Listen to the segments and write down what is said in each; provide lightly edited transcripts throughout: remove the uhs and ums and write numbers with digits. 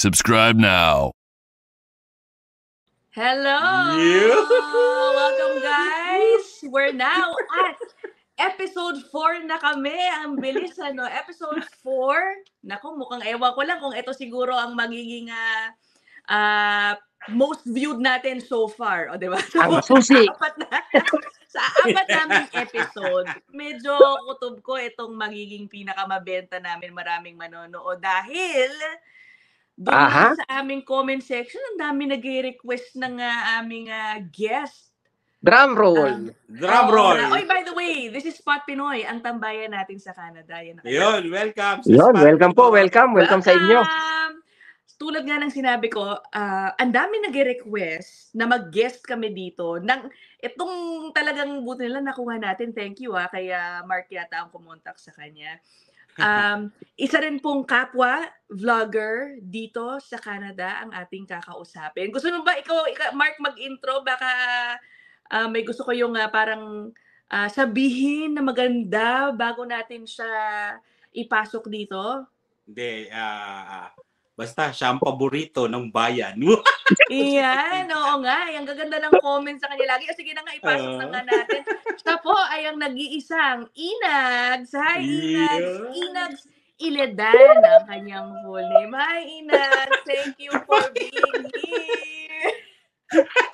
Subscribe now. Hello! Welcome guys! We're now at episode 4 na kami. Ang bilis ano, episode 4. Naku, mukhang ewan ko lang kung ito siguro ang magiging most viewed natin so far. O, diba? So, ang susi! Sa apat naming episode, medyo kutob ko itong magiging pinakamabenta namin, maraming manonood dahil doon sa aming comment section, ang dami nag-request ng aming guest. Drum roll. Drum roll. Oy, by the way, this is Spot Pinoy, ang tambayan natin sa Canada. Yun, welcome. Welcome po, welcome sa inyo. Tulad nga ng sinabi ko, ang dami nag-request na mag-guest kami dito. Itong talagang buti nila nakuha natin. Thank you kaya Mark yata ang kumontak sa kanya. Isa rin pong kapwa vlogger dito sa Canada ang ating kakausapin. Gusto mo ba ikaw Mark mag-intro? Baka may gusto ko yung parang sabihin na maganda bago natin siya ipasok dito. Hindi, basta siya ang paborito ng bayan. Iyan, oo nga. Ang gaganda ng comments sa kanya lagi. Sige na nga, ipasok na nga natin. Siya po ay ang nag-iisang Inags. Hi, Inags. Inags Iledan ang kanyang full name. Hi, Inags. Thank you for being here.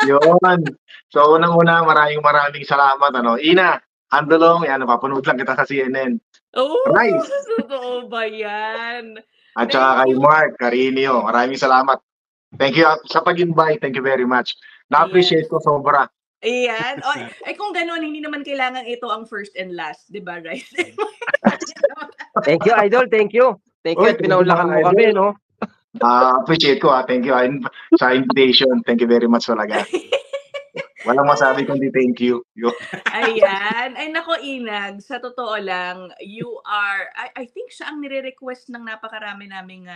Yun. So, unang-una, maraming salamat. Ina, handalong. Yan, napapanood lang kita sa CNN. Oh, nice. Totoo ba yan? At saka kay Mark, Carinio, maraming salamat. Thank you sa pag-invite. Thank you very much. Na-appreciate ko sobra. Ayan. Ay kung gano'n, hindi naman kailangan ito ang first and last. Diba, right? Thank you, Idol. Thank you. Thank you at pinaulakan mo kami, no? Appreciate ko. Thank you sa invitation. Thank you very much talaga. Walang masabi kundi thank you. Ayan. Ay nako, Inag, sa totoo lang, you are, I think siya ang nire-request ng napakarami naming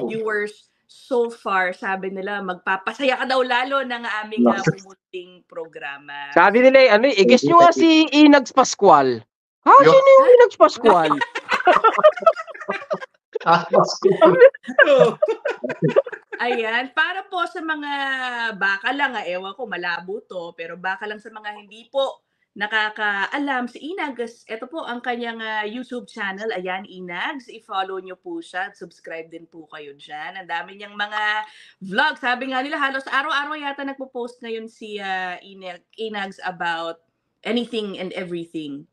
viewers so far. Sabi nila, magpapasaya ka daw lalo ng aming munting programa. Sabi nila, i-guess nyo nga si Inags Pascual. Sino yung Inags Pascual? Ayan, para po sa mga baka lang, ewan ko, malabo to, pero baka lang sa mga hindi po nakakaalam, si Inags, ito po ang kanyang YouTube channel. Ayan, Inags, i-follow nyo po siya, subscribe din po kayo dyan. Ang dami niyang mga vlog. Sabi nga nila, halos araw-araw yata nagpo-post ngayon si Inags about anything and everything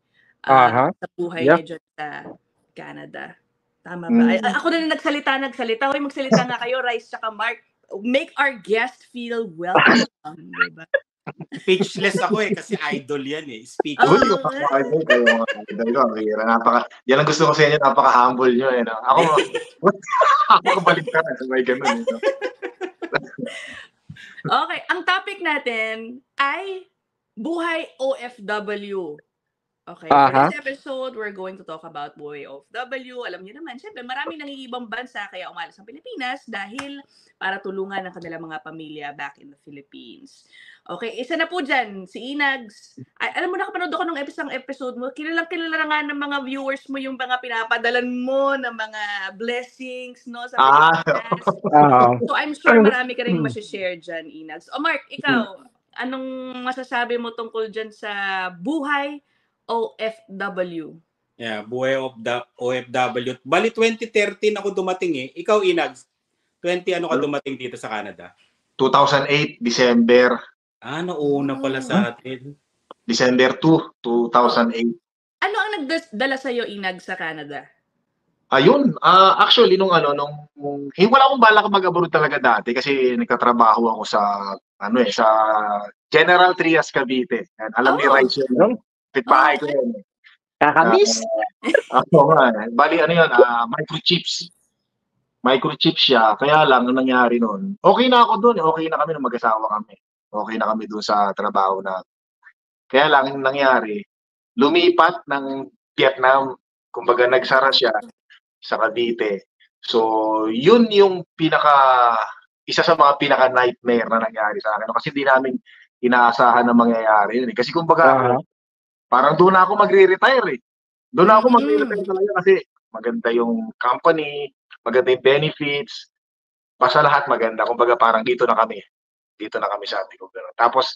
sa buhay niya dyan sa Canada. Tama ba? Ako na nagsalita. Hoy, magsalita nga kayo, Rice tsaka Mark. Make our guest feel welcome. Diba? Speechless ako kasi idol yan Speechless. Yan ang gusto ko sa inyo, napaka-humble nyo no? Ako balik ka na, may ganun. Okay, ang topic natin ay buhay OFW. Okay, for this episode, we're going to talk about buhay OFW. Alam niyo naman, syempre maraming nangingibang bansa kaya umalis ang Pilipinas dahil para tulungan ang kanilang mga pamilya back in the Philippines. Okay, isa na po dyan, si Inags. Alam mo, nakapanood ako ng isang episode mo. Kilala na nga ng mga viewers mo yung mga pinapadalan mo ng mga blessings, no? Sa Pilipinas. So I'm sure marami ka rin masishare dyan, Inags. O Mark, ikaw, anong masasabi mo tungkol dyan sa buhay OFW? Yeah, buhay OFW. Bali 2013 ako dumating Ikaw, Inags, 20 ka dumating dito sa Canada? 2008, December. Nauna pala sa atin. December 2, 2008. Ano ang nagdala sa'yo, Inag, sa Canada? Ayun, actually, wala akong balak mag-abroad talaga dati kasi nagtatrabaho ako sa General Trias, Cavite. Alam ni Rice yun. Pitbahay ko yun. Kakabis? Bali, microchips. Microchips siya. Kaya lang, ang nangyari nun, okay na ako doon. Okay na kami nung mag-asawa kami. Okay na kami doon sa trabaho na. Kaya lang, ang nangyari, lumipat ng Vietnam. Kumbaga, nagsara siya sa Cavite. So, yun yung isa sa mga pinaka-nightmare na nangyari sa akin. Kasi di namin inaasahan na mangyayari yun. Kasi kumbaga, parang doon ako magre-retire Doon ako magre-retire talaga kasi maganda yung company, maganda yung benefits. basta lahat maganda. Kumbaga parang dito na kami. Dito na kami, sabi ko. Gano'n. Tapos,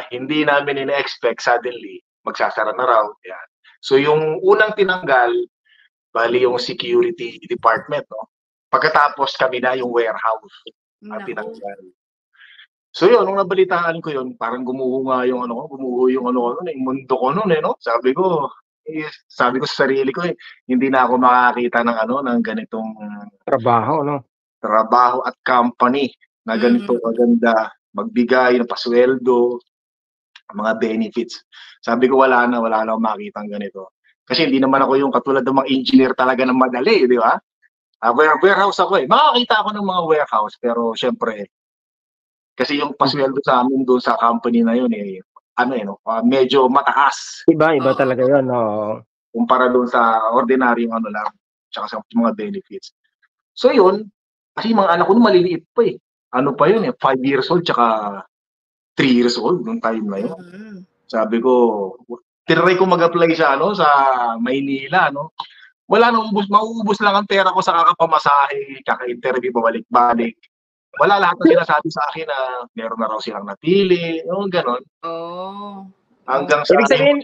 hindi namin ina-expect suddenly, magsasara na raw. Yan. So yung unang tinanggal, bali yung security department, no? Pagkatapos kami na yung warehouse at Naku. tinanggal. So yun, nung nabalitaan ko yun, parang gumuho yung yung mundo ko noon, no? Sabi ko sa sarili ko, hindi na ako makakita ng ganitong Trabaho, no? trabaho at company na ganito kaganda, magbigay ng pasweldo, mga benefits. Sabi ko wala na akong makitang ganito. Kasi hindi naman ako yung katulad ng mga engineer talaga ng madali, di ba? Warehouse ako eh. Makakita ako ng mga warehouse, pero syempre, kasi yung pasweldo sa amin doon sa company na yun medyo mataas. Iba Oo. talaga yun, no? Kumpara doon sa ordinaryong lang, tsaka sa mga benefits. So yun, kasi mga anak ko maliliit pa eh. Ano pa yun 5 years old tsaka 3 years old nung time na yun. Sabi ko, tinry ko mag-apply sa Maynila, no? Wala na, mauubos lang ang pera ko sa kakapamasahe, kaka-interview, pabalik-balik. Wala, lahat na sinasabi sa akin na meron na raw silang napili, gano'n. Oh. Hanggang sa Ibig sabihin,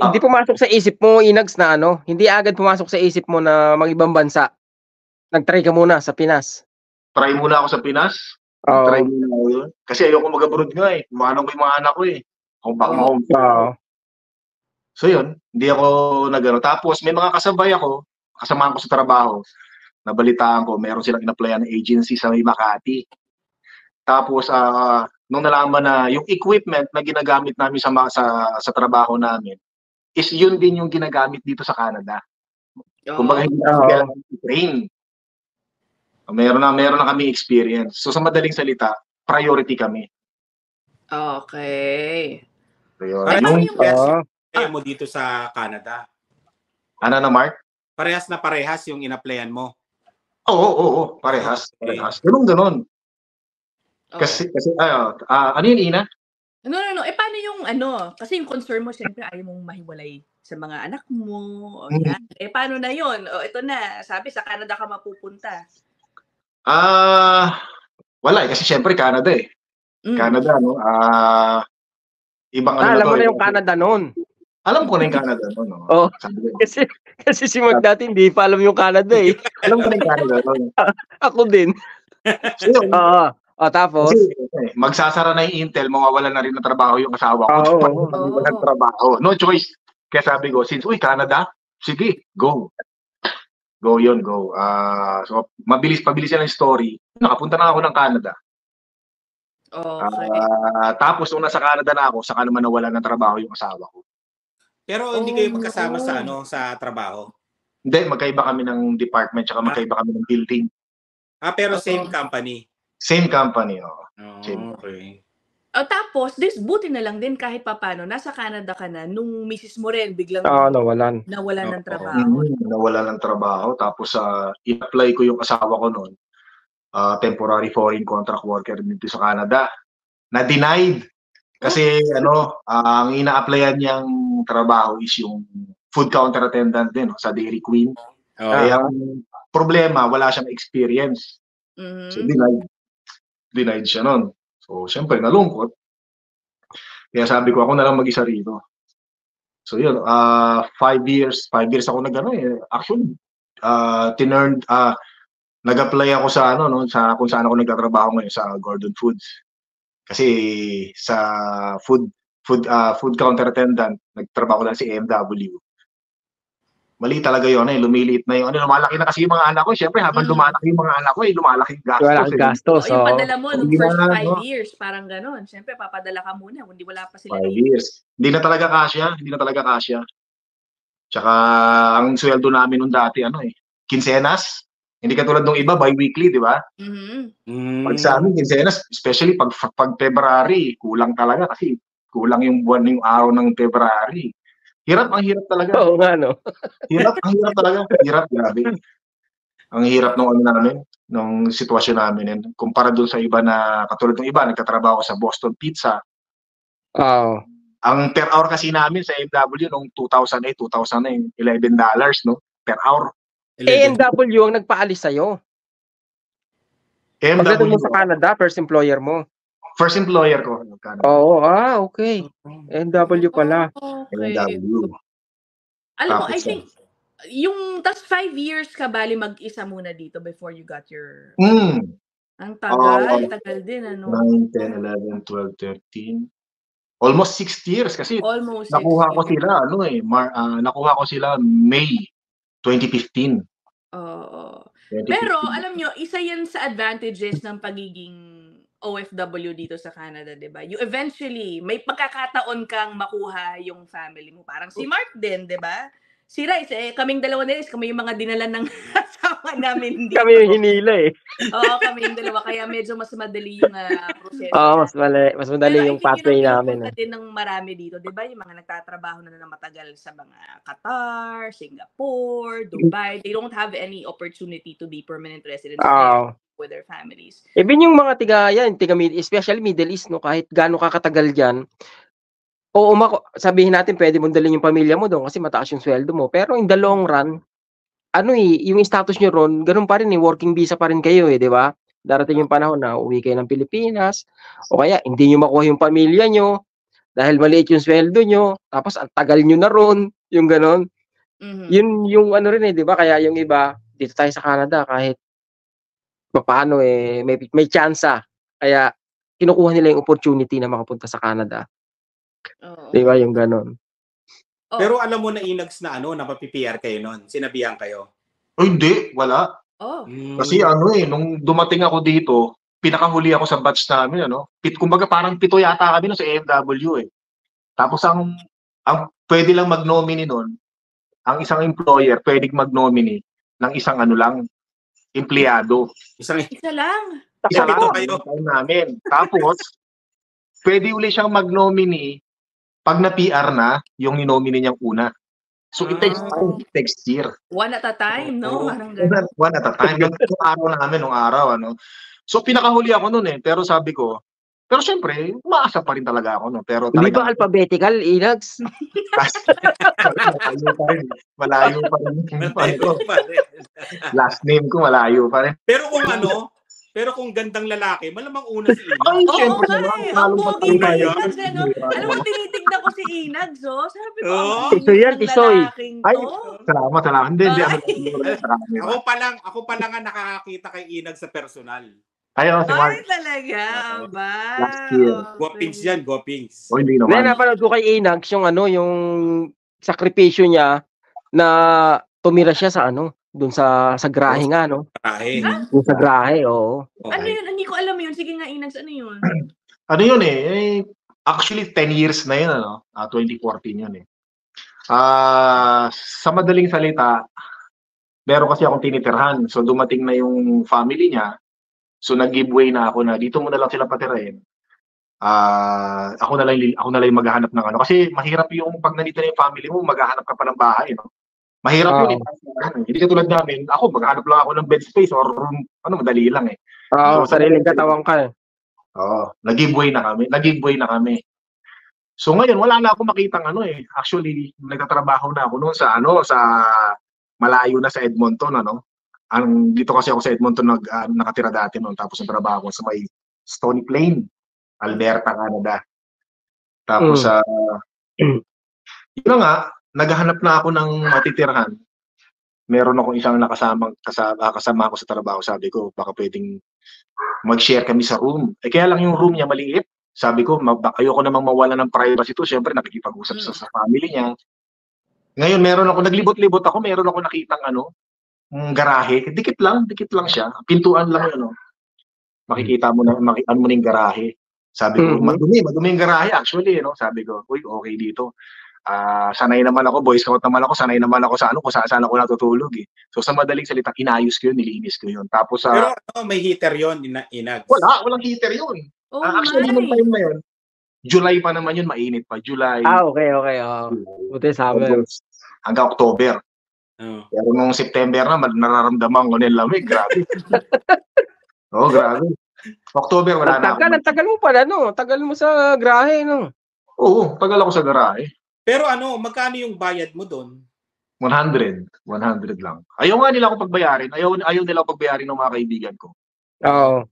hindi pumasok sa isip mo, Inags, na hindi agad pumasok sa isip mo na mag-ibang bansa. Nag-try ka muna sa Pinas. Try muna ako sa Pinas. Oo. Try muna ako yun. Kasi ayoko mag-abroad nga eh. Manong ko yung mga anak ko eh. Home. So yun, hindi ako nagano. Tapos may mga kasamahan ko sa trabaho. Nabalitaan ko, meron silang in-applyan na agency sa Makati. Tapos nung nalaman na yung equipment na ginagamit namin sa trabaho namin is yun din yung ginagamit dito sa Canada. Kumbaga hindi kailangan train. Meron na kami experience. So sa madaling salita, priority kami. Okay. Ay, mo dito sa Canada. Ano na, Mark? Parehas na parehas yung in-applyan mo. Oo, parehas. Ganun. Kasi ano yun, Ina? No. Paano yung kasi yung concern mo, syempre, ayaw mong mahiwalay sa mga anak mo. Yan. Paano na yun? Ito na, sabi, sa Canada ka mapupunta. Wala eh, kasi syempre Canada eh. Canada, no? Ibang alam mo na yung Canada noon. Alam ko na yung Canada noon, no? Oh, kasi si Mark dati hindi pa alam yung Canada eh. Alam ko na yung Canada noon. Ako din. Tapos? Magsasara na yung Intel, mawawala na rin ng trabaho yung asawa ko. Walang trabaho. No choice. Kaya sabi ko, since, Canada, sige, go. Go. So, pabilis yan ang story. Nakapunta na ako ng Canada. Okay. Tapos, nung nasa Canada na ako, saka naman nawala ng trabaho yung asawa ko. Pero hindi kayo magkasama sa trabaho? Hindi, magkaiba kami ng department, tsaka magkaiba kami ng building. Pero same company? Same company, Okay. Tapos, buti na lang din kahit papano, nasa Canada ka na, nung misis mo rin, biglang nawalan ng trabaho. Nawalan ng trabaho. Tapos, i-apply ko yung asawa ko noon, temporary foreign contract worker dito sa Canada. Na-denied. Kasi, ang ina-applyan niyang trabaho is yung food counter attendant din, sa Dairy Queen. Kaya, problema, wala siyang experience. So, denied siya nun. So, syempre, nalungkot. Kaya sabi ko, ako na lang mag-isa rito. So, yun, 5 years ako Actually, nag-apply ako sa kung saan ako nagtatrabaho ngayon, sa Gordon Foods. Kasi sa food counter attendant, nagtrabaho lang si AMW. Mali talaga yun, lumiliit na yun. Lumalaki na kasi yung mga anak ko. Siyempre, habang lumalaki yung mga anak ko, lumalaki yung gastos. Lumalaki gastos. Yung padala mo nung first 5 years, parang gano'n. Siyempre, papadala ka muna, hindi wala pa sila. 5 years. Hindi na talaga kasya. Tsaka, ang sweldo namin nung dati, quincenas. Hindi katulad nung iba, bi-weekly, di ba? Pag sa amin, quincenas, especially pag February, kulang talaga kasi kulang yung buwan, yung araw ng February. Ang hirap talaga. Oo nga, no? Ang hirap talaga. Grabe. Ang hirap nung sitwasyon namin. Kumpara dun sa iba na, katulad ng iba, nagtatrabaho sa Boston Pizza. Ang per hour kasi namin sa AMW nung 2008, $11, no? Per hour. AMW ang nagpaalis sa'yo. Pagdating mo MW, sa Canada, first employer mo. first employer ko. Canada. Oo, okay. MW pala. Okay. MW. Alam mo, Tapos, I think, tas 5 years ka bali mag-isa muna dito before you got your... Ang tagal din, ano? 9, 10, 11, 12, 13. Almost 6 years kasi Almost 6 nakuha ko years. sila, nakuha ko sila May 2015. Oo. 2015. Pero, alam nyo, isa yan sa advantages ng pagiging OFW dito sa Canada, di ba? You eventually, may pagkakataon kang makuha yung family mo. Parang si Mark din, di ba? Si Rice, kaming dalawa ni Rice, kami yung mga dinala ng asawa namin dito. Kami yung hinila eh. Oo, kami yung dalawa. Kaya medyo mas madali yung proseso. Oo, mas madali Pero yung pathway namin. Pero din ng marami dito, di ba? Yung mga nagtatrabaho na matagal sa mga Qatar, Singapore, Dubai. They don't have any opportunity to be permanent residents with their families. Even yung mga especially Middle East, no, kahit gaano kakatagal dyan, oo, sabihin natin pwede mong dalhin yung pamilya mo doon kasi mataas yung sweldo mo. Pero in the long run, yung status nyo ron, ganun pa rin working visa pa rin kayo di ba? Darating yung panahon na uwi kayo ng Pilipinas, o kaya hindi nyo makuha yung pamilya nyo dahil maliit yung sweldo nyo, tapos ang tagal nyo na ron, yung ganun. Yun yung rin di ba? Kaya yung iba, dito tayo sa Canada, kahit paano may tsansa. Kaya kinukuha nila yung opportunity na makapunta sa Canada. Di ba yung ganon? Pero alam mo na Inags na napapi-PR kayo noon. Sinabihan kayo. Hindi, wala. Kasi nung dumating ako dito, pinakahuli ako sa batch namin, kumbaga parang 7 yata kami sa AMW eh. Tapos ang pwede lang mag-nominee noon, ang isang employer pwedeng mag-nominee ng isang lang, empleyado. Isa lang. Isa lang kayo namin. Tapos pwede uli siyang mag-nominee pag na-PR na yung ni-nominee niyang una. So it takes time, it takes year. One at a time, no? One at a time. Nung araw. So pinakahuli ako noon pero sabi ko, pero syempre, umaasa pa rin talaga ako. Pero hindi ba alphabetical, Inags? Malayo pa rin. Last name ko, malayo pa rin. Pero kung gandang lalaki, malamang una si Inags. Ay, syempre naman. Alam mo, tinitignan ko si Inags, Sabi ko, Tisoy. Ay, salamat. Hindi. Ako pa lang ang nakakakita kay Inags sa personal. Ay, si Mark. Ay, talaga, ba? Last year. Gopings yan, Gopings. O, hindi naman. Napanood ko kay Inags yung sakripisyo niya na tumira siya sa doon sa grahe nga, Grahe. Doon sa grahe, oo. Ano yun? Hindi ko alam yun. Sige nga, Inags, ano yun? Actually, 10 years na yun, 2014 yun Sa madaling salita, meron kasi akong tinitirhan. So, dumating na yung family niya. So, nag-giveaway na ako na dito mo na lang sila patirahin. Ako na lang maghahanap ng Kasi mahirap yung pag nandito na yung family mo, maghahanap ka pa ng bahay, Mahirap yun. Hindi katulad namin. Ako, maghahanap lang ako ng bed space or room. Madali lang So, sariling katawang ka nag-giveaway na kami. So, ngayon, wala na ako makitang Actually, nagtatrabaho na ako noon sa malayo na sa Edmonton, dito kasi ako sa Edmonton nakatira dati noon. Tapos ang trabaho ko sa may Stony Plain, Alberta, Canada. Tapos yun nga, naghahanap na ako ng matitirhan. Meron akong isang kasama ko sa trabaho. Sabi ko, baka pwedeng mag-share kami sa room. Kaya lang yung room niya maliit. Sabi ko, ayoko namang mawala ng privacy to. Siyempre, nakikipag-usap sa family niya. Ngayon, naglibot-libot ako, meron ako nakitang garahe. Dikit lang siya. Pintuan lang yun. Makikita mo na yung garahe. Sabi ko, madumi yung garahe actually, Sabi ko, uy, okay dito. Sanay naman ako, Boy Scout naman ako, sanay naman ako sa kung saan ako natutulog So sa madaling salita, inayos ko yun, nilinis ko yun. Tapos pero may heater yun, Inags? Walang heater yun. Actually, nung time na yun, July pa naman yun, mainit pa. July. Okay. Buti summer. Hanggang October. Pero nung September na, nararamdaman ko ng lamig. Grabe. Grabe. October, wala na ako. Tagal mo pala, Tagal mo sa grahe, Oo, tagal ako sa garahe. Pero magkano yung bayad mo doon? 100 lang. Ayaw nga nila ako pagbayarin. Ayaw nila ako pagbayarin ng mga kaibigan ko. Oo.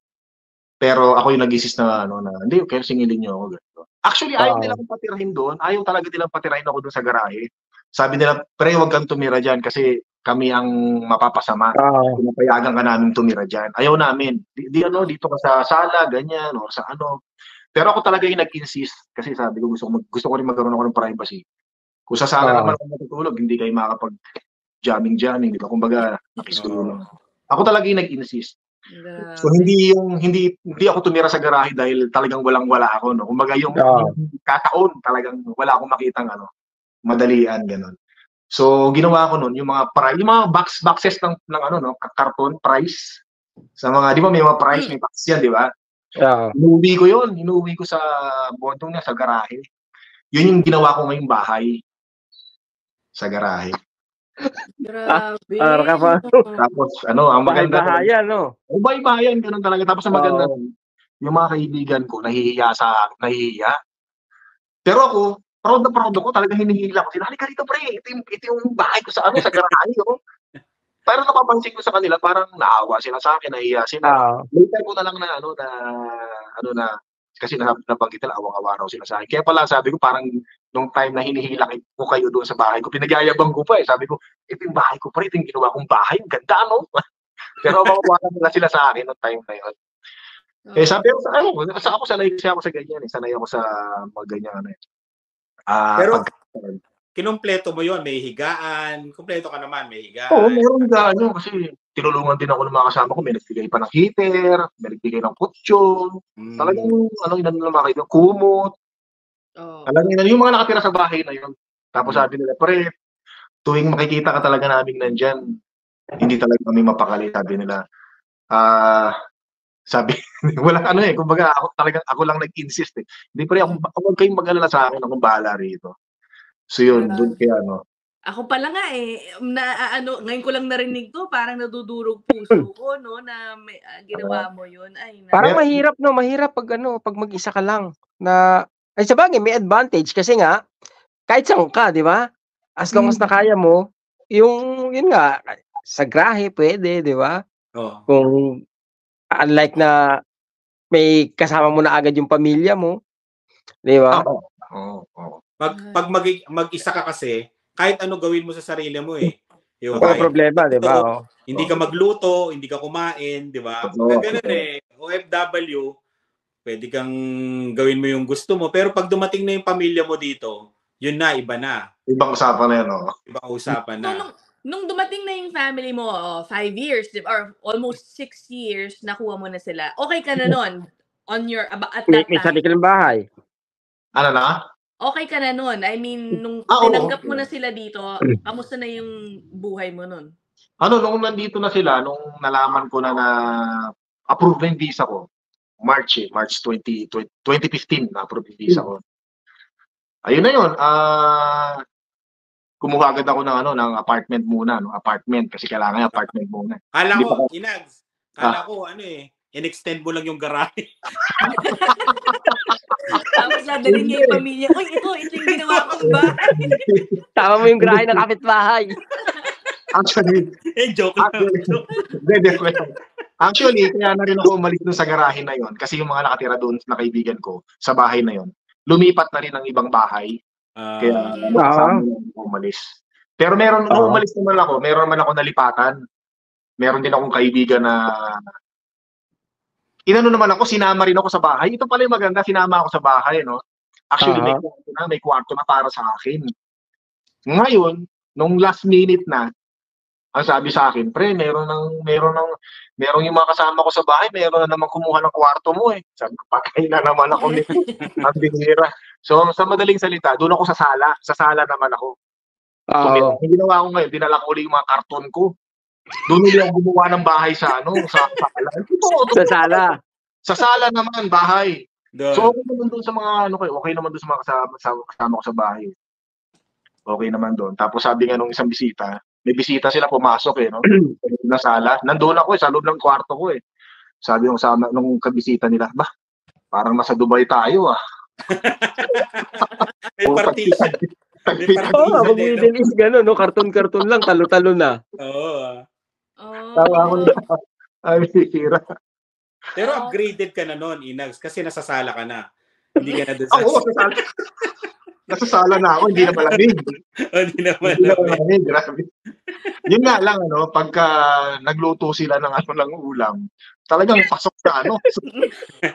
Pero ako yung nag-insist na hindi, kaya singilin niyo ako ganito. Actually, ayaw Oo. nilang patirahin doon. Ayaw talaga nilang patirahin ako doon sa garahe. Sabi nila, pre, huwag kang tumira dyan kasi kami ang mapapasama. Oo. Pinapayagan ka namin tumira dyan. Ayaw namin. Dito ka sa sala, ganyan, o sa ano. Pero ako talaga yung nag-insist kasi sabi ko, gusto ko rin magkaroon ako ng privacy. Kung sa sala naman ako matutulog, hindi kayo makakapag-jamming, di ba? Kumbaga, nakisulong. Ako talaga yung nag-insist. So hindi ako tumira sa garahe dahil talagang walang-wala ako, no. Kumbaga yung kataon talagang wala akong makitang madalian ganun. So ginawa ko noon yung mga boxes ng karton price sa mga, di ba may mga price, may box yan, di ba? Inuwi ko sa bondong niya sa garahe. Yun yung ginawa ko ngayong bahay sa garahe. Grabe. Tapos ang maganda bahay-bahayan, no? Bahay-bahayan, ganun talaga. Tapos ang maganda, yung mga kaibigan ko, nahihiya. Pero ako, proud na proud ako, talagang hinihila ko. Halika rito, pre, ito yung bahay ko sa garahe, oh. Pero napapansin ko sa kanila, parang naawa sila sa akin, nahihiya sila. Later ko na lang kasi nabanggit nila, awang-awa raw sila sa akin. Kaya pala sabi ko, parang nung time na hinihila ko kayo doon sa bahay ko, pinagyayabang ko pa eh. Sabi ko, ito yung bahay ko pa, ito yung ginawa kong bahay, ganda, no? Pero mawawalan nila sila sa akin noong time na yun. Sabi ko, ako sanay ako sa ganyan eh. Sanay ako sa mga ganyan Pero kinumpleto mo yon, may higaan, kumpleto ka naman, may higaan. Oo, meron higaan kasi tinulungan din ako ng mga kasama ko, may nagbigay pa ng heater, may nagbigay ng kutsyon, talagang kumot. Talagang yung mga nakatira sa bahay na yun. Tapos sabi nila, pre, tuwing makikita ka talaga namin nandyan, hindi talaga kami mapakali, sabi nila. Sabi, wala kumbaga ako lang nag-insist eh. Hindi pre, huwag kayong mag-alala sa akin, akong bahala rito. So yun, doon kaya Ako pala nga ngayon ko lang narinig to, parang nadudurog puso ko, no, na may, ginawa mo yun. Parang mahirap pag mag-isa ka lang. Ay sabagay, may advantage kasi nga, kahit saan ka, di ba? As long as nakaya mo, yun nga, sa grahe pwede, di ba? Kung unlike na may kasama mo na agad yung pamilya mo, di ba? Pag mag-isa ka kasi, kahit ano gawin mo sa sarili mo eh. Problema, di ba? Hindi ka magluto, hindi ka kumain, di ba? Ganun eh. OFW, pwede kang gawin mo yung gusto mo. Pero pag dumating na yung pamilya mo dito, yun na, iba na. Ibang usapan na yun, Ibang usapan na. Nung dumating na yung family mo, 5 years, or almost 6 years, nakuha mo na sila. Okay ka na nun? At that time? May sarili ka ng bahay. Ano na? Okay ka na nun? I mean, nung tinanggap mo na sila dito, kamusta na yung buhay mo nun? Nung nandito na sila, nung nalaman ko na approve na yung visa ko, March 2015 na approve yung visa ko. Ayun na yun. Kumuha agad ako ng apartment muna, apartment kasi kailangan apartment muna. Kala ko in-extend mo lang yung garahe. Tapos dadalhin niya yung pamilya. Uy, ito yung ginawa kong bahay. Tama mo yung garahe ng kapitbahay. Actually, joke lang. Actually, kaya na rin ako umalis dun sa garahe na yon kasi yung mga nakatira doon na kaibigan ko sa bahay na yon, lumipat na rin ng ibang bahay. Kaya kasama umalis. Pero nung umalis naman ako, meron naman ako nalipatan. Meron din akong kaibigan na sinama rin ako sa bahay. Ito pala yung maganda, sinama ako sa bahay, no? Actually, may kwarto na para sa akin. Ngayon, nung last minute na, ang sabi sa akin, pre, meron yung mga kasama ko sa bahay, meron na naman kumuha ng kwarto mo eh. Sabi ko, patay na naman ako nito. Ang binira. So, sa madaling salita, doon ako sa sala. Sa sala naman ako. So, hindi ginawa ko ngayon, dinala ko ulit yung mga karton ko. Doon ulit ako gumawa ng bahay sa sala. Sa sala. Sa sala naman, bahay. So, okay naman doon sa mga, okay naman doon sa mga kasama ko sa bahay. Okay naman doon. Tapos sabi nga nung isang bisita, may bisita sila pumasok no? Na sala. Nandoon ako sa loob ng kwarto ko eh. Sabi nung kabisita nila, parang nasa Dubai tayo May partition. Middle East gano'n, no? Karton-karton lang, talo-talo na. Oo. Tawa ako na. Ay, sira. Pero upgraded ka na noon, Inags, kasi nasasala ka na. Hindi ka na doon Oo, nasasala na ako, hindi na malamig. Hindi na Hindi na malamig. malamig, grabe. Yun nga lang, pagka nagluto sila ng ulam, talagang pasok sa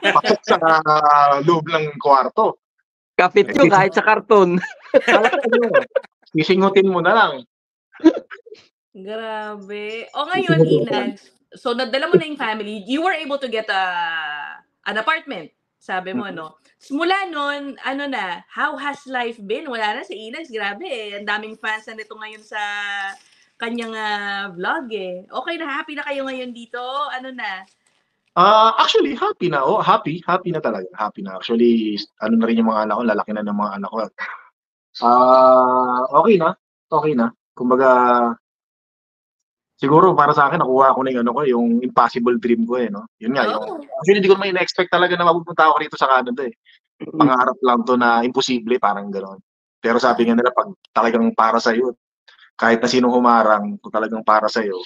pasok sa loob ng kwarto. Kapit nyo kahit sa karton. Talagang sisingutin mo na lang. Grabe. O ngayon, Inags, so nadala mo na yung family, you were able to get an apartment, sabi mo, no? Mula nun, how has life been? Wala na si Inags, grabe eh. Ang daming fans na nito ngayon sa kanyang vlog eh. Okay na, happy na kayo ngayon dito? Ano na? Actually, happy na. Oh, happy na talaga. Happy na. Actually, na rin yung mga anak ko, lalaki na ng mga anak ko. Okay na. Kumbaga, siguro para sa akin, nakuha ko na yung impossible dream ko no? Yun nga, actually, hindi ko naman in-expect talaga na mapupunta ako rito sa Canada eh. Pangarap lang to na imposible, parang gano'n. Pero sabi nga nila, pag talagang para sa'yo, kahit na sino humarang, kung talagang para sa'yo,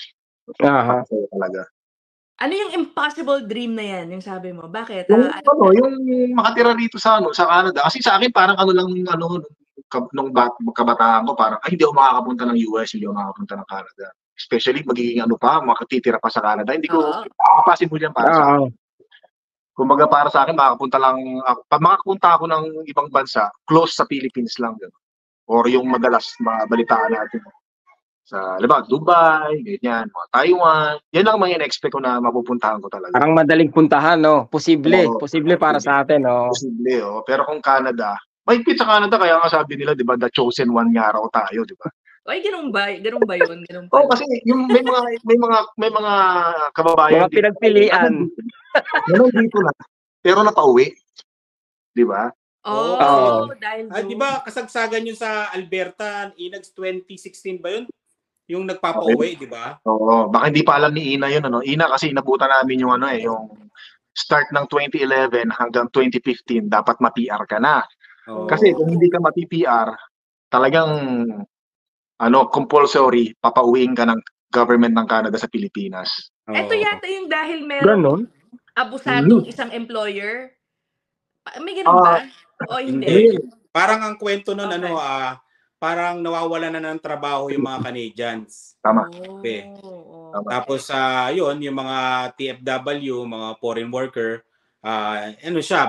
para sa'yo talaga. Ano yung impossible dream na yan, yung sabi mo? Bakit? Yung makatira rito sa Canada. Kasi sa akin, parang nung kabataan ko, parang, hindi ako makakapunta ng US, hindi ako makakapunta ng Canada. Especially, magiging makatitira pa sa Canada. Hindi ko, possible yan para sa akin. Kumbaga, para sa akin, makakapunta ako ng ibang bansa, close sa Philippines lang. Gano'n. Or yung madalas mabalitaan natin. Sa, Dubai, ganyan, mga Taiwan. Yan lang mga in-expect ko na mapupuntahan ko talaga. Parang madaling puntahan, no? Posible para sa atin, no? Posible, Pero kung Canada, mahigpit sa Canada, kaya nga sabi nila, di ba, the chosen one nga raw tayo, di ba? Ay, ganun ba yun? Kasi yung may mga kababayan mga pinagpilian. Ganun dito na. Pero napauwi. Di ba? Dahil di ba kasagsagan yun sa Alberta, Inags 2016 ba yun? Yung nagpapauwi, di ba? Oo, baka hindi pa alam ni Ina yun, Ina, kasi inabutan namin yung yung start ng 2011 hanggang 2015, dapat ma-PR ka na. Kasi kung hindi ka ma-PR, talagang compulsory, papauwiin ka ng government ng Canada sa Pilipinas. Ito yata yung dahil meron abusadong isang employer. May ganun ba? O hindi? Parang ang kwento nun, parang nawawala na ng trabaho yung mga Canadians. Tama. Tapos yun, yung mga TFW, mga foreign worker,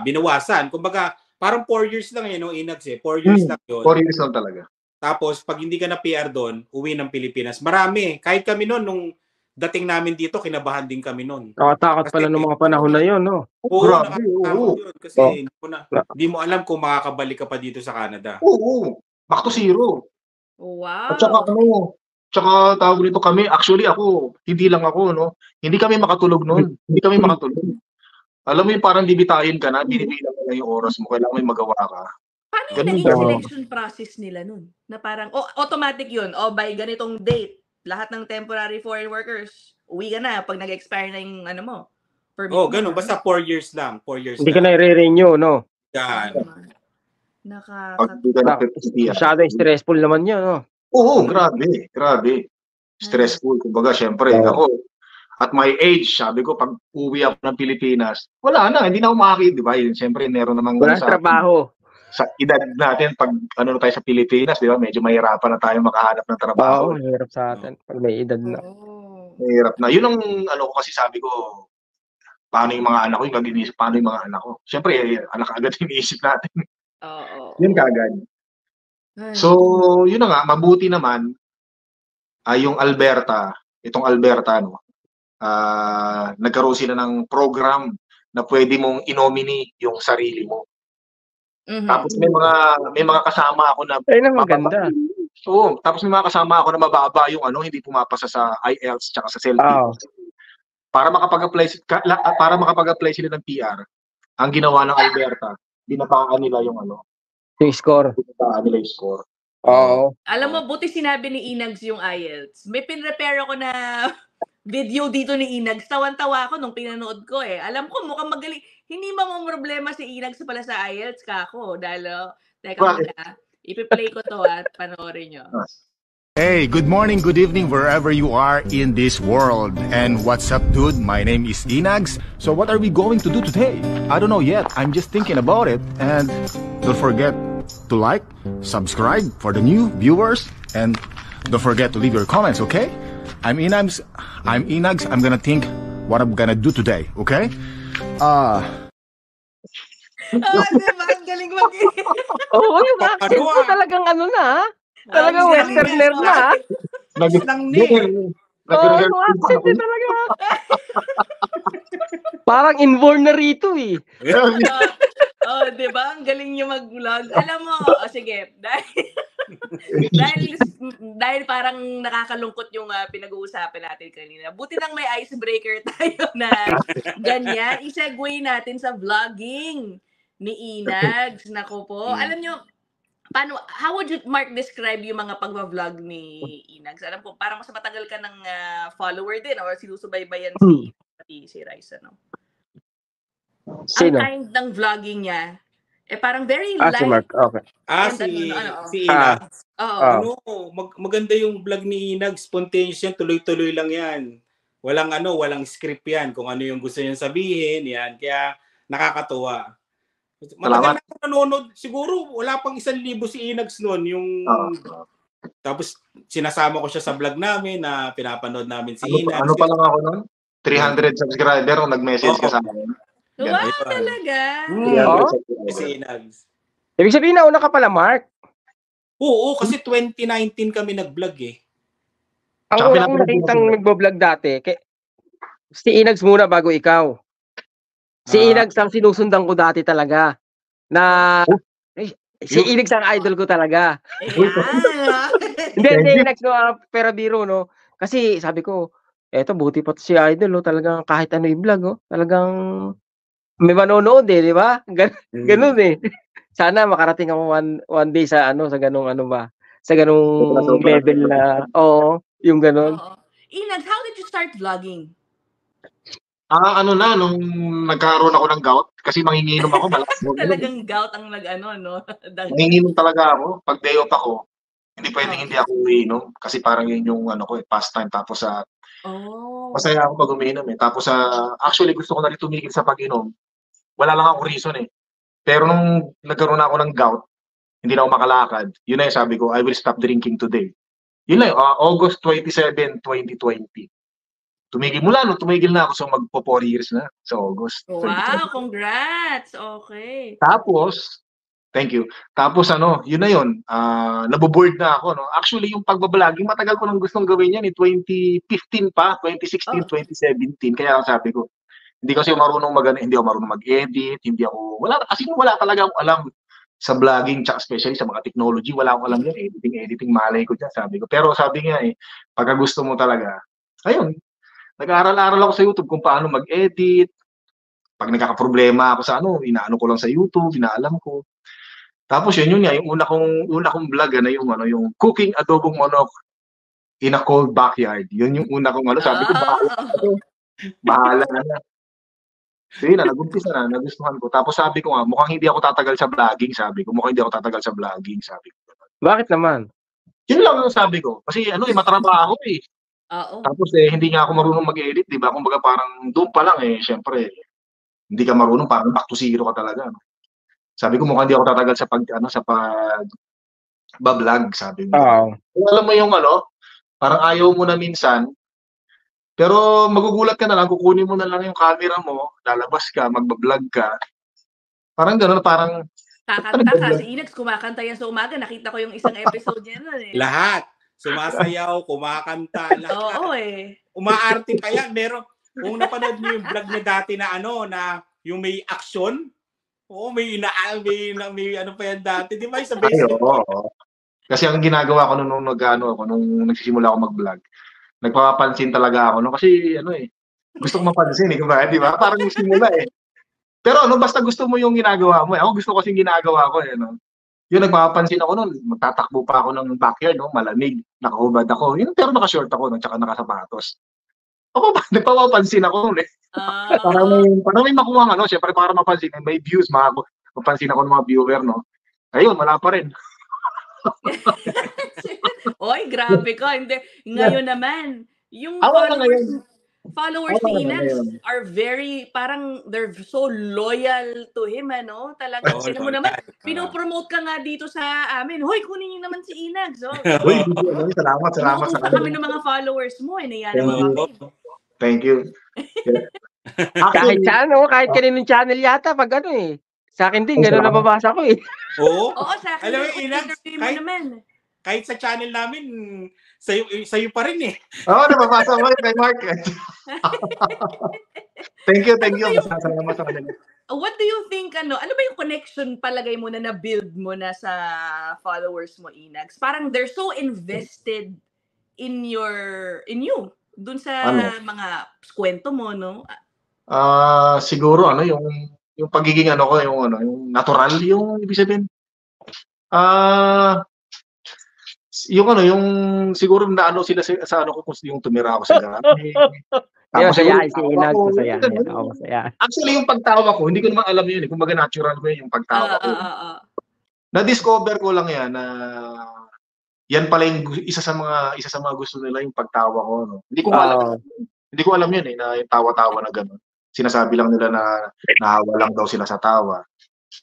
binawasan. Kumbaga, parang 4 years lang Inags 4 years lang yun. 4 years lang talaga. Tapos, pag hindi ka na PR doon, uwi ng Pilipinas. Marami. Kahit kami noon, nung dating namin dito, kinabahan din kami noon. Nakatakot pala ng mga panahon na yun, no? Oo, nakatakot yun. Kasi hindi mo alam kung makakabalik ka pa dito sa Canada. Oo. Back to zero. Wow. At saka tawag nito kami, actually ako, hindi lang ako, hindi kami makatulog noon. Hindi kami makatulog. Alam mo yung parang bibitahin ka na, binibilang ka na yung oras mo, kailangan may magawa ka. Paano yung naging selection process nila nun? Na parang, automatic yun, by ganitong date, lahat ng temporary foreign workers, uwi ka na pag nag-expire na yung permit mo. Ganun. Basta 4 years lang. 4 years Hindi ka na i-renew, no? Yan. Masyado stressful naman yun, no? Oo, grabe. Stressful. Kumbaga, syempre, ako, at my age, sabi ko, pag uwi ako ng Pilipinas, wala na, hindi na ako makakita, di ba? Siyempre, meron namang trabaho. Sa edad natin, pag tayo sa Pilipinas, di ba? Medyo mahirapan na tayo makahanap ng trabaho. Oo, mahirap sa atin. Pag may edad na. Mahirap na. Yun ang, kasi sabi ko, paano yung mga anak ko, yung iniisip, paano yung mga anak ko. Siyempre, anak agad yung iniisip natin. Yun kagad. So, yun na nga, mabuti naman, yung itong Alberta, nagkaroon sila ng program na pwede mong i-nominate yung sarili mo. Tapos may mga kasama ako na maganda. Oo, tapos may mga kasama ako na mababa yung hindi pumapasa sa IELTS tsaka sa CELTIP. Para makapag-apply sila ng PR, ang ginawa ng Alberta, binabaan nila yung yung score. Binabaan nila yung score. Alam mo, buti sinabi ni Inags yung IELTS. May pinrepare ako na video dito ni Inags. Tawan-tawa ako nung pinanood ko Alam ko, mukhang magaling. Hindi problema si Inags pala sa IELTS kako. Dahil, teka muna, ipi-play ko to at panoorin nyo. Hey, good morning, good evening, wherever you are in this world. And what's up, dude? My name is Inags. So what are we going to do today? I don't know yet. I'm just thinking about it. And don't forget to like, subscribe for the new viewers, and don't forget to leave your comments, okay? I'm Inags. I'm gonna think what I'm gonna do today, okay? Diba? Ang galing Oo, yung accent mo talagang ano na, talagang westerner na. Oo, yung accent mo talaga. Parang inborn na rito eh. Diba? Ang galing niyo mag-vlog. Alam mo, sige, dahil parang nakakalungkot yung pinag-uusapan natin kanina. Buti nang may icebreaker tayo na ganyan. I-segue natin sa vlogging ni Inags. Nako po. Alam nyo, how would you, Mark, describe yung mga pag-vlog ni Inags? Alam ko, parang mas matagal ka ng follower din or sinusubaybayan si Raisa, no? Sino? Ang kind ng vlogging niya, parang very light. Si Mark, okay. Si Inags. Oo. Maganda yung vlog ni Inags. Spontaneous yan, tuloy-tuloy lang yan. Walang script yan. Kung ano yung gusto niyang sabihin, yan. Kaya nakakatuwa. Matagal na ako nanonood. Siguro wala pang 1,000 si Inags noon. Tapos sinasama ko siya sa vlog namin na pinapanood namin si Inags. Ano pa lang ako noon? 300 subscriber o nag-message ka sa akin. Wow, talaga? Si Inags. Ibig sabihin na una ka pala, Mark? Oo, kasi 2019 kami nag-vlog eh. Ang unang nakitang nag-vlog dati, si Inags muna bago ikaw. Si Inags ang sinusundan ko dati talaga. Si Inags ang idol ko talaga. Hindi, si Inags, no, pera biro, no? Kasi sabi ko, eto, buti pa si idol, no? Talagang kahit ano yung vlog, no? Talagang may manonood eh, di ba? Ganun eh. Sana makarating ako one day sa ganung sa ganung level na, yung ganun. Inags, how did you start vlogging? Nung nagkaroon ako ng gout, kasi manginginom ako, malakas mo. Talagang gout ang no? Manginginom talaga ako. Pag day off ako, hindi pwedeng hindi ako umiinom. Kasi parang yun yung pastime. Tapos masaya ako pag umiinom eh. Tapos actually gusto ko na rin tumigil sa pag-inom. Wala lang akong reason eh. Pero nung nagkaroon ako ng gout, hindi na ako makalakad. Yun na yung sabi ko, I will stop drinking today. Yun na yun, August 27, 2020. Tumigil na ako, so magpo 4 years na sa August. Wow, congrats! Okay. Tapos, thank you. Tapos yun na yun, naboboard na ako. No? Actually, yung pagbabloging, matagal ko nang gustong gawin yan, 2015 pa, 2016, 2017. Kaya sabi ko, hindi kasi hindi ako marunong mag-edit, wala talaga akong alam sa vlogging, tsaka especially sa mga technology, wala akong alam yan, editing, malay ko dyan, sabi ko. Pero sabi nga pagka gusto mo talaga, ayun, nag-aaral-aral ako sa YouTube kung paano mag-edit. Pag nagkakaproblema ako sa inaano ko lang sa YouTube, inaalam ko. Tapos yun nga, yung una kong vlog na yung cooking adobong manok in a cold backyard. Yun yung una kong sabi ko, bahala na. So yun na, nag-umpisa na, nagustuhan ko. Tapos sabi ko nga, mukhang hindi ako tatagal sa vlogging, sabi ko. Bakit naman? Yun lang yung sabi ko. Kasi matrabaho eh. Tapos hindi nga ako marunong mag-edit, di ba? Kumbaga parang doon pa lang syempre, hindi ka marunong, parang back to zero ka talaga. No? Sabi ko mukhang hindi ako tatagal sa ba-vlog, sabi ko. Alam mo yung parang ayaw mo na minsan, pero magugulat ka na lang, kukunin mo na lang yung camera mo, lalabas ka, magba-vlog ka. Parang gano'n, parang kakanta ka, si Inags kumakanta yan sa umaga, nakita ko yung isang episode niya nun eh. Lahat. Sumasayaw, kumakanta, lahat. Oo eh. Umaarte pa yan. Meron, kung napanood niyo yung vlog niya dati na na yung may action, may ano pa yan dati. Di ba yung sa basic? Kasi ang ginagawa ko nung nagsisimula ako mag-vlog, nagpapapansin talaga ako. No? Kasi gusto ko mapansin di ba? Parang simula Pero basta gusto mo yung ginagawa mo. Ako gusto kasi yung ginagawa ko Yung nagpapansin ako noon, magtatakbo pa ako ng backyard, malamig, nakahubad ako. Pero naka-short ako, tsaka nakasapatos. Nagpapapansin ako noon Parang may makuha syempre para mapansin, may views, mapansin ako ng mga viewer, no? Ayun, wala pa rin. Oy, grabe ka. Hindi. Ngayon naman, yung Awa ka followers Awa ni ka Inags ngayon. are parang they're so loyal to him, ano? Talaga, Oo, sino mo loyal. naman, pinopromote ka nga dito sa amin. Hoy, kunin niyo naman si Inags. Oh. Uy, salamat Inuutusan sa kami ng mga followers mo. Naiyan Thank mo you. kami. Thank you. Kahit Actually, sa ano, kahit kaninong channel yata, pag ano eh. Sa akin din, gano'n nababasa ko eh. Oo. Oo, sa akin. Alam mo, din, Inags, interview mo naman. kahit sa channel namin, sa'yo pa rin eh. nababasa mo kay Mark. Thank you. Salamat sa kanila. What do you think, ano ba yung connection palagay mo na na-build mo na sa followers mo, Inags? Parang they're so invested in you, dun sa mga kwento mo, no? Siguro yung pagiging yung natural, yung ibig sabihin. Yung siguro na sila sa ko kung yung tumira ako sa gabi. Tapos masaya si Inags, masaya. Actually, yung pagtawa ko, hindi ko naman alam yun eh. Kumbaga natural ko yun, yung pagtawa ko. Na-discover ko lang yan na yan pala yung isa sa mga gusto nila, yung pagtawa ko. No? Hindi ko alam yun eh, na yung tawa-tawa na gano'n. Sinasabi lang nila na nahawa lang daw sila sa tawa.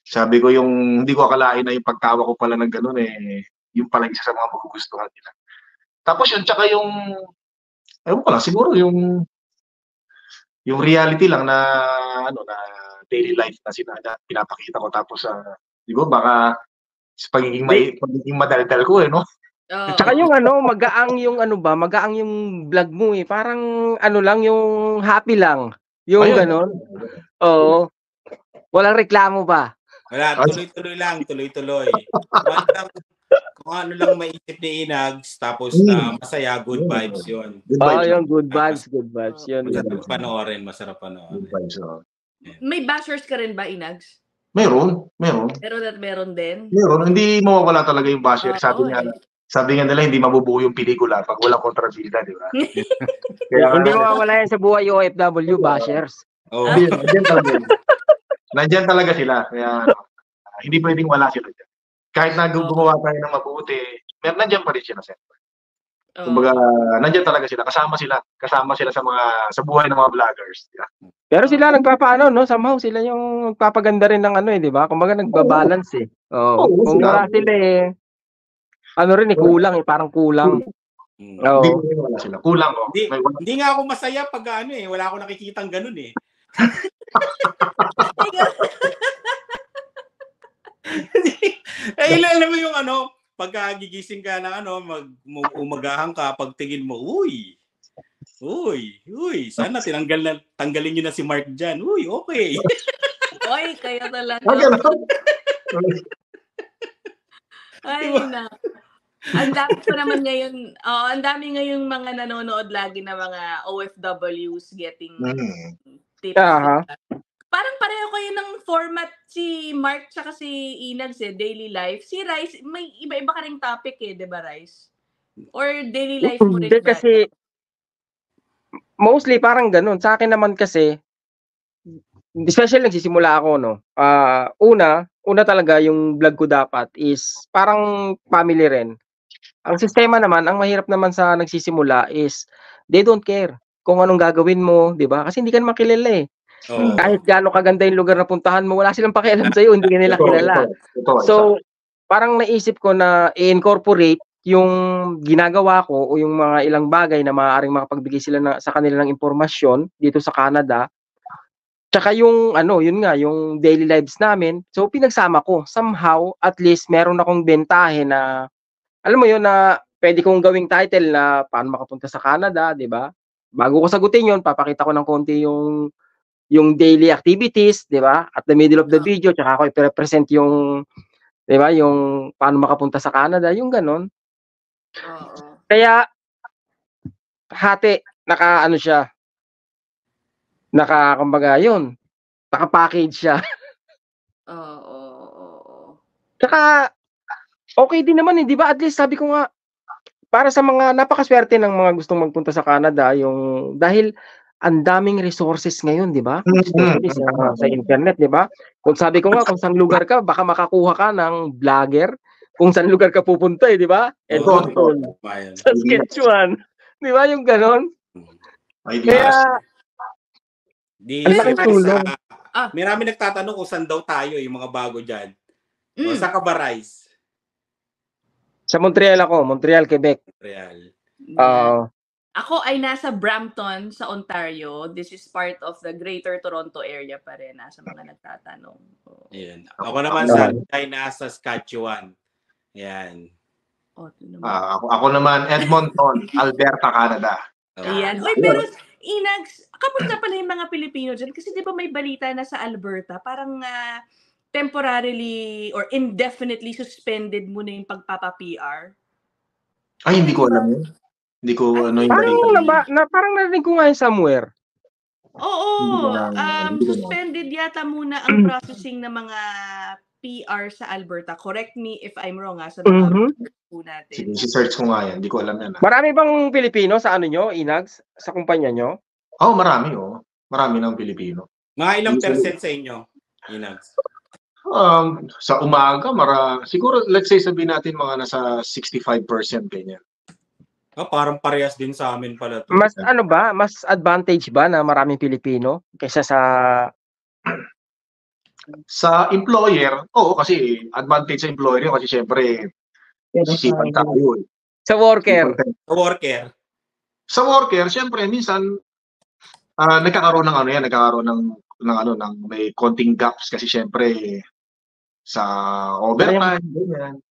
Sabi ko hindi ko akalain na yung pagtawa ko pala ng gano'n eh, yung pala isa sa mga magugustuhan nila. Tapos yun, tsaka ewan ko lang, siguro yung reality lang na na daily life na pinapakita ko, tapos siguro baka pagiging madaldal ko eh, no? Tsaka yung magaang yung magaang yung vlog mo eh. Parang lang, yung happy lang. Yung gano'n. Oo. Walang reklamo ba? Wala, tuloy-tuloy lang, tuloy-tuloy. Kung ano lang maisip ni Inags, tapos masaya, good vibes yun. Yung good vibes. Yun. Masarap panoorin. May bashers ka rin ba, Inags? Meron. Meron din? Meron. Hindi mawawala talaga yung basher. Sabi nga nila, hindi mabubuo yung pelikula pag walang kontrabida, di ba? Hindi mawawala yan sa buhay OFW, bashers. Nandiyan talaga sila. Kaya hindi pwedeng wala sila dyan. Kahit na gumawa tayo ng mabuti, nandiyan pa rin sila. Kumbaga, nandiyan talaga sila. Kasama sila sa buhay ng mga vloggers. Yeah. Pero sila nagpapaano, no? Somehow sila yung nagpapaganda rin ng di ba? Kumbaga nagbabalance eh. Kung wala sila eh, kulang eh, parang kulang. Hindi wala sila. Kulang ko. Hindi nga ako masaya pag wala akong nakikitang ganun eh. Alam mo yung pagka gigising ka ng umagahan ka, pagtingin mo, uy, sana tanggalin niyo na si Mark dyan. Uy, okay. Oy, kayo talaga. Ay, na. Ang dami ko naman ngayon, ang dami ngayong mga nanonood lagi na mga OFWs getting tips. Parang pareho kayo ng format, si Mark tsaka si Inags daily life. Si Rice, may iba-iba ka ring topic eh, di ba Rice? Or daily life mo rin ba? Kasi, mostly parang ganun. Sa akin naman kasi, especially nagsisimula ako, no? Una talaga yung vlog ko dapat is parang family rin. Ang sistema naman, ang mahirap naman sa nagsisimula is they don't care kung anong gagawin mo, di ba? Kasi hindi ka naman kilala eh. Kahit gaano kaganda yung lugar na puntahan mo, wala silang pakialam sa'yo, hindi ka nila kilala. So, parang naisip ko na i-incorporate yung ginagawa ko o yung mga ilang bagay na maaaring makapagbigay sila sa kanila ng impormasyon dito sa Canada. Tsaka yung yun nga, yung daily lives namin. So, pinagsama ko. Somehow, at least, meron akong bentahe na, alam mo yun, na pwede kong gawing title na paano makapunta sa Canada, di ba? Bago ko sagutin yun, papakita ko ng konti yung daily activities, di ba? At the middle of the video, tsaka ako i-represent yung, di ba, yung paano makapunta sa Canada, yung ganon. Kaya, siya, kumbaga yun, naka-package siya. Tsaka, okay din naman, di ba? At least, sabi ko nga, para sa mga napakaswerte ng mga gustong magpunta sa Canada, dahil ang daming resources ngayon, di ba? Sa internet, di ba? Kung sabi ko nga, kung saan lugar ka, baka makakuha ka ng vlogger kung saan lugar ka pupunta di ba? Edmonton, Saskatchewan. Di ba yung ganon? Kaya, ang laking tulong. Marami nagtatanong kung saan daw tayo, yung mga bago dyan. Saan ka ba, Rice? Sa Montreal ako, Montreal, Quebec. Montreal. Ako ay nasa Brampton, sa Ontario. This is part of the Greater Toronto area pa rin, nasa mga nagtatanong. Yan. Ako naman ay nasa Saskatchewan. Yan. Ako naman, Edmonton, Alberta, Canada. Ayan. Uy, pero Inags, kamusta pala yung mga Pilipino dyan? Kasi di ba may balita na sa Alberta, parang temporarily or indefinitely suspended mo na yung pagpapa-PR? Ay, hindi ko alam yun. Hindi ko yung balita. Parang narinig ko nga yung somewhere. Oo. Suspended yata muna ang processing ng mga PR sa Alberta. Correct me if I'm wrong sa mga po natin. Si-search ko nga yan. Hindi ko alam yan. Marami bang Pilipino sa ano nyo, Inags? Sa kumpanya nyo? Marami Marami ng Pilipino. Mga ilang percent sa inyo, Inags? Sa umaga, siguro let's say sabihin natin mga nasa 65% ganyan. Parang parehas din sa amin pala to. Mas mas advantage ba na maraming Pilipino kaysa sa employer? Oo, kasi advantage sa employer yun kasi syempre sisipan tayo. Sa worker? Sa worker, syempre minsan nagkakaroon ng may konting gaps kasi syempre sa overtime, ganyan.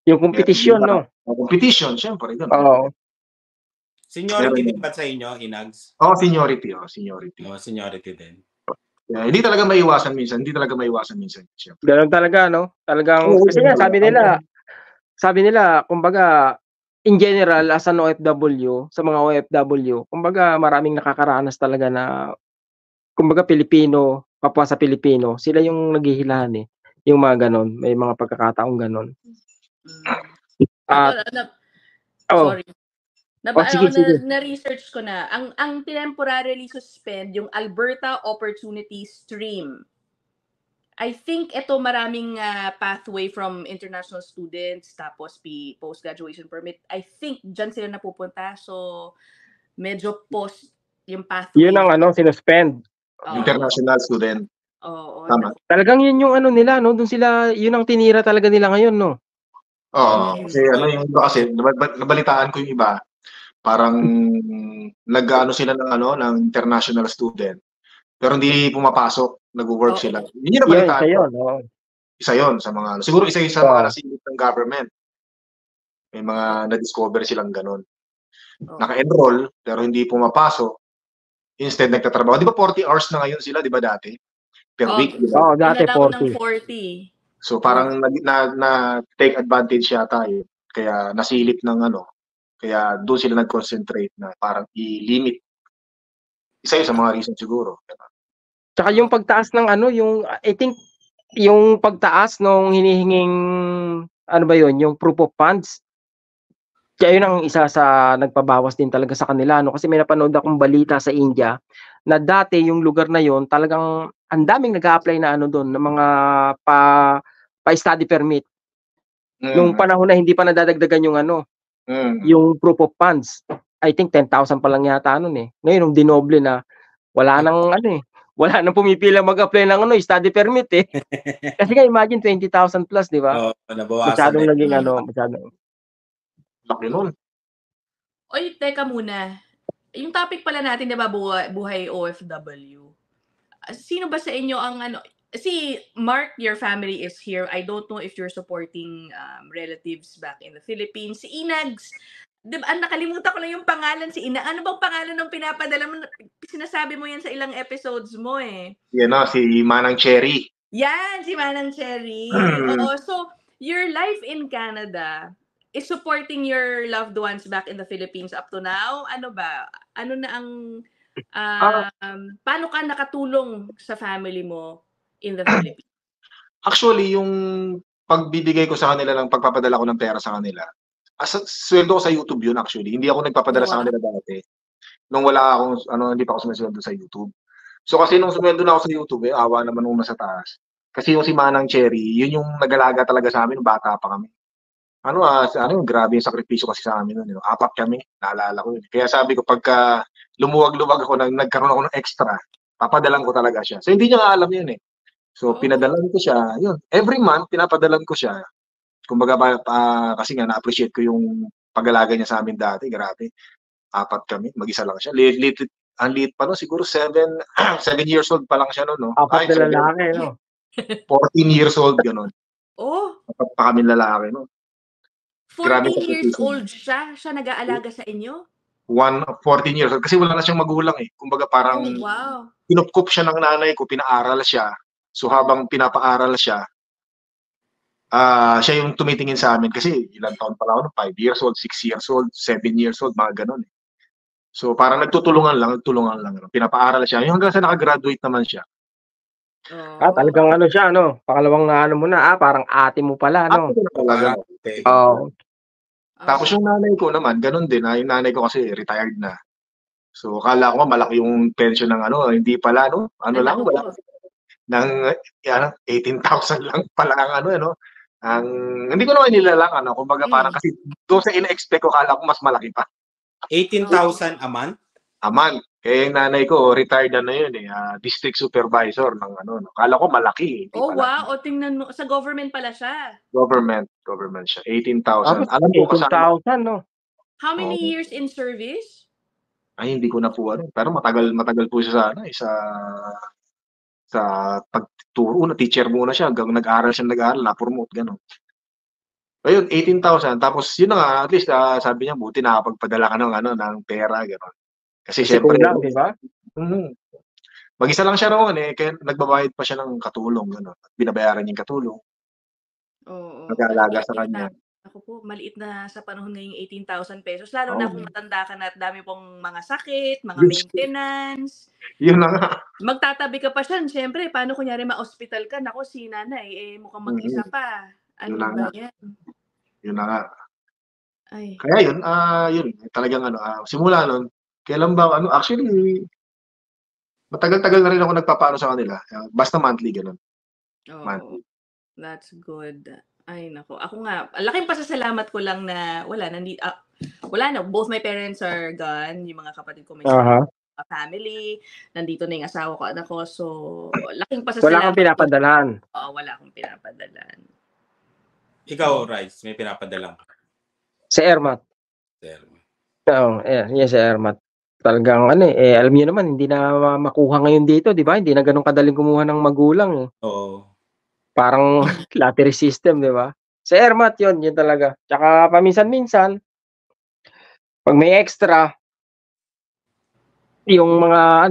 Yung competition, no? Competition, syempre. Seniority din ba sa inyo, Inags? Seniority. Seniority din. Hindi talaga maiwasan minsan. Syempre. Ganun talaga, no? Talagang, kasi nga, sabi nila, kumbaga, in general, as an OFW, sa mga OFW, kumbaga, maraming nakakaranas talaga na, kumbaga, Pilipino, kapwa sa Pilipino, sila yung naghihilahan yung mga ganon. May mga pagkakataong ganon. Sorry. Sige. Na-research ko na. Ang temporarily suspend yung Alberta Opportunity Stream. I think ito maraming pathway from international students tapos post-graduation permit. I think dyan sila napupunta. So, medyo post yung pathway. Yun ang sinuspend. International student. Tama. Talagang yun yung nila, no? Doon sila, yun ang tinira talaga nila ngayon, no? Kasi yung iba kasi, nabalitaan ko yung iba, parang nag-ano sila ng international student. Pero hindi pumapasok, nag-work sila. Hindi na balitaan. Isa yun sa mga, siguro isa sa mga nasilip ng government. May mga na-discover silang ganun. Naka-enroll, pero hindi pumapasok. Instead, nagtatrabaho. Di ba 40 hours na ngayon sila, di ba dati? Per week. Dati 40. So parang na-take advantage yata yun. Kaya nasilip ng kaya doon sila nag-concentrate na parang i-limit. Isa yun sa mga reason siguro. Tsaka yung pagtaas ng I think, yung pagtaas nung hinihinging, yung proof of funds. Kaya yun ang isa sa nagpabawas din talaga sa kanila. Kasi may napanood akong balita sa India na dati yung lugar na yon talagang ang daming nag-a-apply na doon ng mga pa-study permit. Nung panahon na hindi pa nadadagdagan yung yung proof of funds. I think 10,000 pa lang yata Ngayon nung dinoble na wala nang wala nang pumipila mag-apply ng study permit Kasi nga imagine 20,000 plus, di ba? Nabawasan. Masyadong naging masyadong. Laki nun. Oy, teka muna. Yung topic pala natin, di ba, buhay OFW. Sino ba sa inyo ang si Mark, your family is here. I don't know if you're supporting relatives back in the Philippines. Si Inags, diba, nakalimutan ko lang yung pangalan si Ina. Ano bang pangalan ng pinapadala mo? Sinasabi mo yan sa ilang episodes mo Yan si Manang Cherry. Yan, si Manang Cherry. So, your life in Canada is supporting your loved ones back in the Philippines up to now? Ano ba? Ano na ang paano ka nakatulong sa family mo in the Philippines? Actually, yung pagbibigay ko sa kanila ng pagpapadala ko ng pera sa kanila, sweldo ko sa YouTube yun actually. Hindi ako nagpapadala sa kanila dati. Nung wala akong, hindi pa ako sumisweldo sa YouTube. So kasi nung sumweldo na ako sa YouTube, awa naman nung nasa taas. Kasi yung si Manang Cherry, yun yung nag-alaga talaga sa amin, bata pa kami. grabe yung sakripisyo kasi sa amin noon. 4 kami, naalala ko yun. Kaya sabi ko, pagka lumuwag-luwag ako, nagkaroon ako ng extra, papadalan ko talaga siya. So, hindi niya nga alam yun eh. So, pinadalan ko siya. Yun. Every month, pinapadalan ko siya. Kumbaga, kasi nga, na-appreciate ko yung pag-alaga niya sa amin dati. Grabe. 4 kami. Mag-isa lang siya. Ang liit pa no, siguro 7 years old pa lang siya no, no? 4 na lalaki, no? 14 years old, ganun. Oh, 4 pa kami lalaki, no? 14 years old siya? Siya nag-aalaga sa inyo? 14 years old. Kasi wala na siyang magulang eh. Kumbaga parang kinupkup siya ng nanay ko, pinaaral siya. So habang pinapaaral siya, siya yung tumitingin sa amin. Kasi ilang taon pa lang ako, 5 years old, 6 years old, 7 years old, mga ganun eh. So parang nagtutulungan lang. Pinapaaral siya. Yung hanggang sa nakagraduate naman siya. Talagang ano siya, no? Pakalawang ano mo na, parang ate mo pala, no? Ate ko na talaga. Tapos yung nanay ko naman, ganun din. Yung nanay ko kasi retired na. So akala ko malaki yung pension ng hindi pala, no? Lang, wala. Ng 18,000 lang pala ang hindi ko naman nilalang, kumbaga parang kasi doon sa in-expect ko, kala ko mas malaki pa. 18,000 a month? A month. Kaya yung nanay ko, retired yun eh, district supervisor ng Kala ko malaki. Wow. O tingnan mo, sa government pala siya. Government siya. 18,000. Alam mo 18,000, no? How many years in service? Ay, hindi ko na po pero matagal po siya sa pagturo na teacher muna siya hanggang nag-aral, na-promote gano'n. Ayun, 18,000. Tapos yun na nga, at least sabi niya, buti nakapagpadala ka ng pera gano'n. Kasi syempre, di ba? Mag-isa lang siya roon eh, kaya nagbabayad pa siya ng katulong gano'n. Binabayaran niya yung katulong. Oo. Nag-aalaga sa kanya. Ako po, maliit na sa panahon ngayong 18,000 pesos. Lalo na kung matanda ka na at dami pong mga sakit, mga maintenance. Yun na nga. Magtatabi ka pa siya. Siyempre, paano kunyari ma-hospital ka? Nako, si nanay, mukhang mag-isa pa. Ano ba yan? Yun na nga. Ay. Kaya yun, talagang simula nun, kailan ba, actually, matagal-tagal na rin ako nagpapaano sa kanila. Basta monthly, ganun. Monthly. That's good. Ay, nako. Ako nga, laking pasasalamat ko lang na wala na. Both my parents are gone. Yung mga kapatid ko may family. Nandito na yung asawa ko, anak ko. So, laking pasasalamat. Wala kang pinapadalan. Wala akong pinapadalan. Ikaw, Rice, may pinapadalan ka? Sa Ermat. Yes, sa Ermat. Talagang alam niyo naman, hindi na makuha ngayon dito, di ba? Hindi na ganun kadaling kumuha ng magulang eh. Oo. Parang lottery system, di ba? Sa Ermat yun talaga. Tsaka paminsan-minsan, pag may extra, yung mga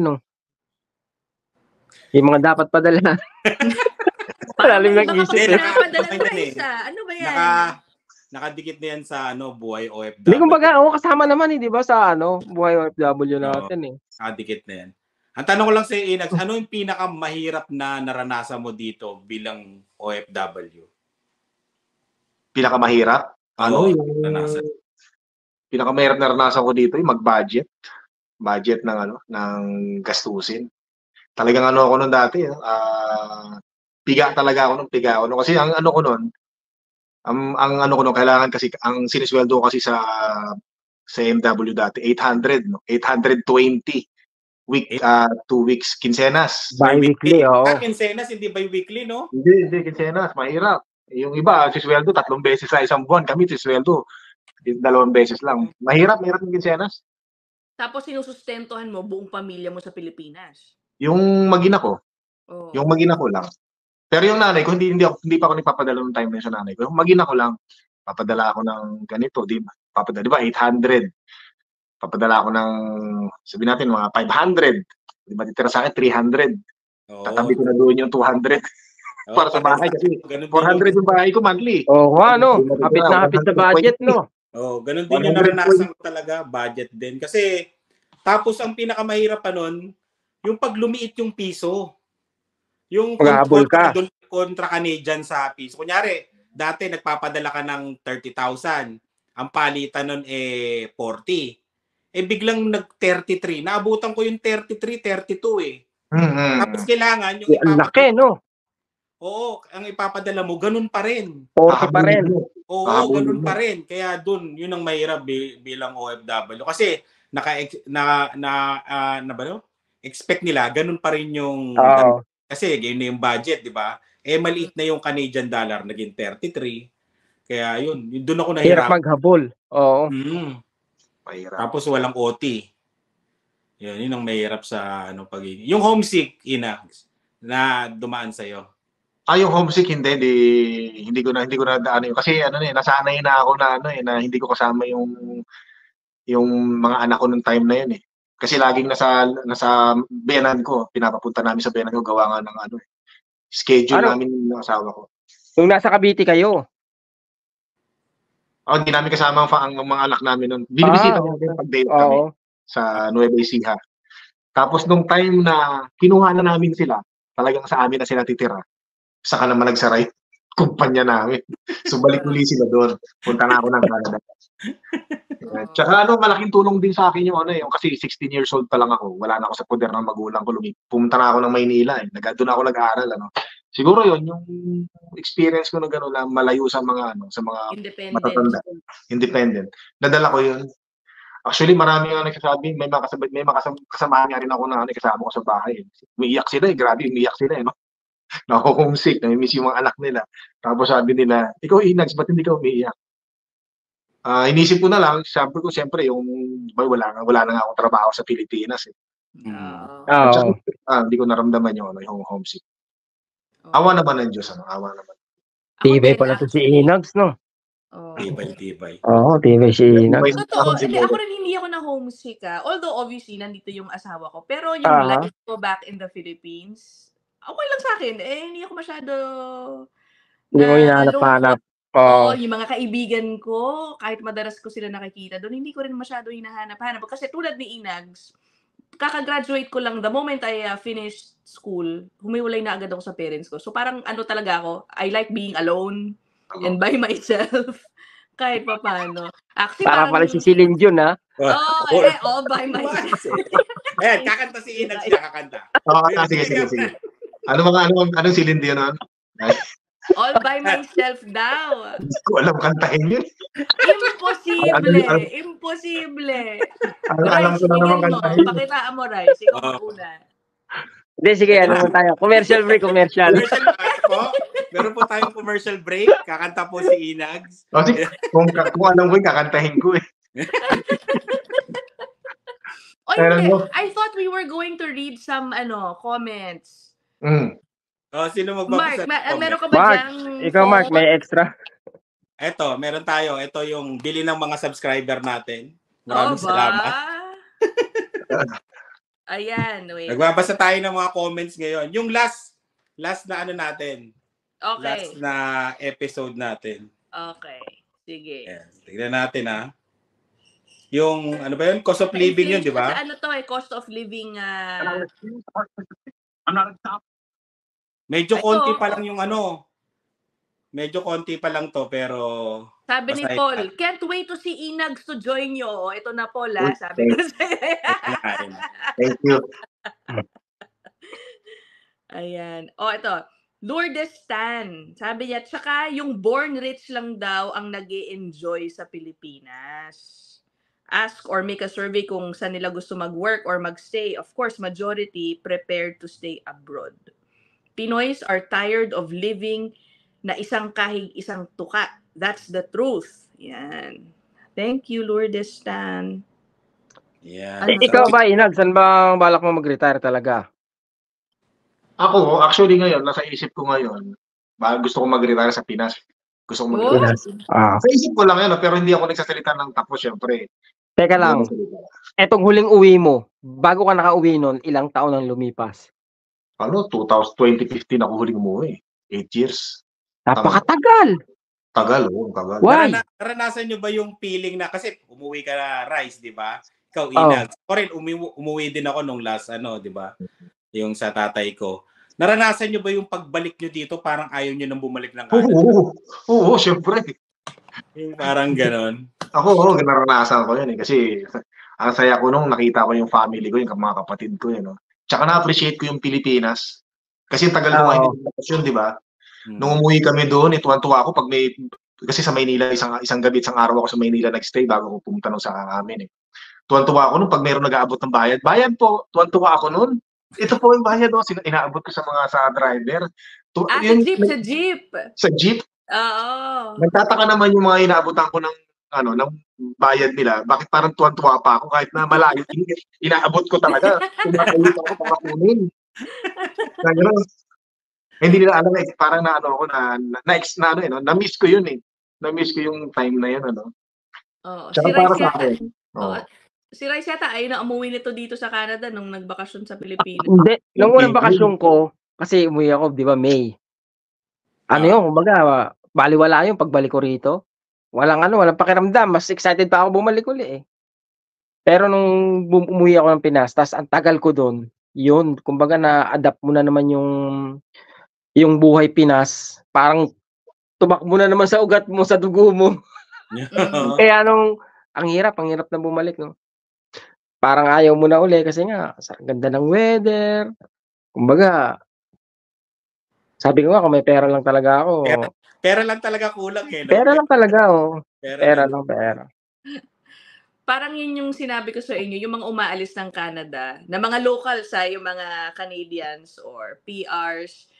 yung mga dapat padala. Lalim ng isip eh. Ano ba yan? Nakadikit na yan sa buhay OFW. Hindi, kumbaga, kasama naman di ba sa buhay OFW natin eh. Nakadikit na yan. Ang tanong ko lang sa Inags, ano yung pinakamahirap na naranasan mo dito bilang OFW? Pinakamahirap? Pinakamahirap na naranasan ko dito yung mag-budget. Budget ng gastusin. Talagang ako nun dati, piga talaga ako nung piga ako. Kasi ang ko nun, kailangan kasi, ang sinisweldo kasi sa MW dati, 800, 820. 2 weeks, kinsenas. Bi-weekly, oo. Kinsenas, hindi bi-weekly, no? Hindi, kinsenas, mahirap. Yung iba, sisweldo 3 beses sa isang buwan. Kami, sisweldo 2 beses lang. Mahirap yung kinsenas. Tapos sinusustentuhan mo buong pamilya mo sa Pilipinas? Yung mag-ina ko. Yung mag-ina ko lang. Pero yung nanay ko, hindi pa ako nagpapadala ng time na sa nanay ko. Yung mag-ina ko lang, papadala ako ng ganito, di ba? 800. Papadala ako ng, sabihin natin, mga 500. Di ba, titira sa akin, 300. Tatabi ko na doon yung 200. Para sa bahay kasi 400 yung bahay ko monthly. Hapit na hapit sa budget, no? Ganun din yung naranasan ko talaga, budget din. Kasi, tapos ang pinakamahirap pa nun, yung paglumiit yung piso. Yung kontra Canadian sa piso. Kunyari, dati nagpapadala ka ng 30,000. Ang palitan nun 40. Biglang nag-33. Naabutan ko yung 33, 32 eh. Mm-hmm. Tapos kailangan yung laki, no? Oo, ang ipapadala mo, ganun pa rin. Porsche pa rin. Oo, ganun pa rin. Kaya dun, yun ang mahirap bilang OFW. Kasi expect nila, ganun pa rin yung... Kasi yun na yung budget, di ba? Maliit na yung Canadian dollar, naging 33. Kaya yun, doon ako nahirap. Hirap maghabol. Oo. Tapos walang OT. Yun ang mahirap sa pagiging. Yung homesick, na dumaan sa'yo. Yung homesick hindi ko na daan yun kasi nasanay na ako na hindi ko kasama yung mga anak ko nung time na yun eh. Kasi laging nasa benan ko, pinapapunta namin sa benan ko gawa nga ng schedule namin ng asawa ko. Nung nasa Cavite kayo? Hindi namin kasama ang mga anak namin nun. Binibisita ko pag-day kami sa Nueva Ecija. Tapos nung time na kinuha na namin sila, talagang sa amin na sila titira. Saka naman nagsaray kumpanya namin. So balik uli sila doon. Punta na ako ng Canada. Tsaka malaking tulong din sa akin yung kasi 16 years old pa lang ako. Wala na ako sa poder ng magulang ko. Pumunta na ako ng Maynila. Doon ako nag-aaral. Siguro yon yung experience ko na gano'n lang malayo sa mga matatanda. Independent. Nadala ko yun. Actually, marami nga nagsasabi, may kasamahan nga rin ako na kasama ko sa bahay. Umiiyak sila grabe, umiiyak sila Nako-homesick, nami-miss yung mga anak nila. Tapos sabi nila, ikaw Inags, ba't hindi ka umiiyak? Inisip ko na lang, sabi ko, siyempre, wala na nga akong trabaho sa Pilipinas hindi ko naramdaman yung homesick. Awa naman ng Diyos, awa naman. Tibay pala to si Inags, no? Tibay. Oo, tibay si Inags. Totoo, ako rin hindi ako na homesick Although obviously, nandito yung asawa ko. Pero yung life ko back in the Philippines, okay lang sa akin. Hindi ako masyado... Hindi mo hinahanap-hanap. Yung mga kaibigan ko, kahit madalas ko sila nakikita doon, hindi ko rin masyado hinahanap-hanap. Kasi tulad ni Inags, kaka-graduate ko lang, the moment I finished school, humiwalay na agad ako sa parents ko. So parang talaga ako, I like being alone and by myself. Kahit pa paano. Actually, para pala si Celine Dion, by myself. Ayan, kakanta si Inags siya, kakanta. Sige. Anong Celine Dion nun? All by myself daw. Hindi ko alam kantahin yun. Imposible. Alam ko na naman kantahin. Pakitaan mo, Rice. Ikaw una. Hindi, sige, tayo. Commercial break. Meron po tayong commercial break. Kakanta po si Inags. Kung alam ko yung kakantahin ko I thought we were going to read some comments. Sino magbabasa? Mark, meron ka ba diyang... Ikaw, Mark, may extra. Ito, meron tayo. Ito yung bili ng mga subscriber natin. Maraming salamat. Ayan, wait. Nagbabasa tayo ng mga comments ngayon. Yung last na natin. Okay. Last na episode natin. Okay. Sige. Ayan. Tignan natin Yung, cost of living yun, di ba? Cost of living. Medyo konti pa lang yung Medyo konti pa lang to, pero... Sabi ni Paul, can't wait to see Inags to join you. Ito na, Paul, sabi ko sa'yo. Thank you. Ayan. Ito. Lourdes Stan. Sabi niya, tsaka yung born rich lang daw ang nag-e-enjoy sa Pilipinas. Ask or make a survey kung saan nila gusto mag-work or mag-stay. Of course, majority prepared to stay abroad. Pinoys are tired of living na isang kahig, isang tuka. That's the truth. Yan. Thank you, Lourdes Stan. Yeah. Ikaw ba, Inags, saan ba balak mo mag-retire talaga? Ako, actually ngayon, nasa isip ko ngayon, gusto ko mag-retire sa Pinas. Gusto ko mag-retire sa Pinas. Sa isip ko lang yan, pero hindi ako nagsasalita ng tapos, syempre. Teka lang, etong huling uwi mo, bago ka nakauwi nun, ilang taon ang lumipas? 2015 ako huling umuwi. 8 years. Napakatagal. Tagal. Why? Naranasan nyo ba yung feeling na, kasi umuwi ka na, Rice, di ba? Ikaw, Inags. Ako rin, umuwi din ako nung last, di ba? Yung sa tatay ko. Naranasan nyo ba yung pagbalik nyo dito, parang ayaw nyo nang bumalik ng Canada? Oo, syempre. Yung parang ganon. Ako, naranasan ko yun kasi ang saya ko nung nakita ko yung family ko, yung mga kapatid ko. Tsaka na-appreciate ko yung Pilipinas. Kasi tagal ko hindi bakasyon, di ba? Nung umuwi kami doon, tuwan-tuwa ako pag may, kasi sa Maynila, isang gabi, isang araw ako sa Maynila nag-stay bago ko pumunta nung sa amin eh. Tuwan-tuwa ako nung pag mayroong nag-aabot ng bayad. Bayad po, tuwan-tuwa ako noon. Ito po yung bayad, inaabot ko sa driver. Sa jeep. Sa jeep? Oo. Nagtataka naman yung mga inaabotan ko ng bayad nila. Bakit parang tuwan-tuwa pa ako kahit na malayo. Inaabot ko talaga. Kumakalit ako para kunin. Hindi nila alam parang na-miss ko yun eh. Na-miss ko yung time na yun, Oo. Tsaka para sa akin. Si Rice yata ay umuwi nito dito sa Canada nung nagbakasyon sa Pilipinas. Hindi. Nung unang bakasyon ko, kasi umuwi ako, di ba, May. Kumbaga, baliwala yung pagbalik ko rito. Walang pakiramdam. Mas excited pa ako bumalik uli eh. Pero nung umuwi ako ng Pinas, tas ang tagal ko doon, yun, kumbaga na-adapt mo na naman yung buhay Pinas. Parang tumakbo na naman sa ugat mo, sa dugo mo. Kaya ang hirap na bumalik, no? Parang ayaw mo na uli kasi nga, ganda ng weather. Kumbaga, sabi ko nga, kung may pera lang talaga ako. Pera lang talaga kulang eh. No? Pera lang talaga, oh. Pera lang. Parang yun yung sinabi ko sa inyo, yung mga umaalis ng Canada, na mga locals, yung mga Canadians or PRs,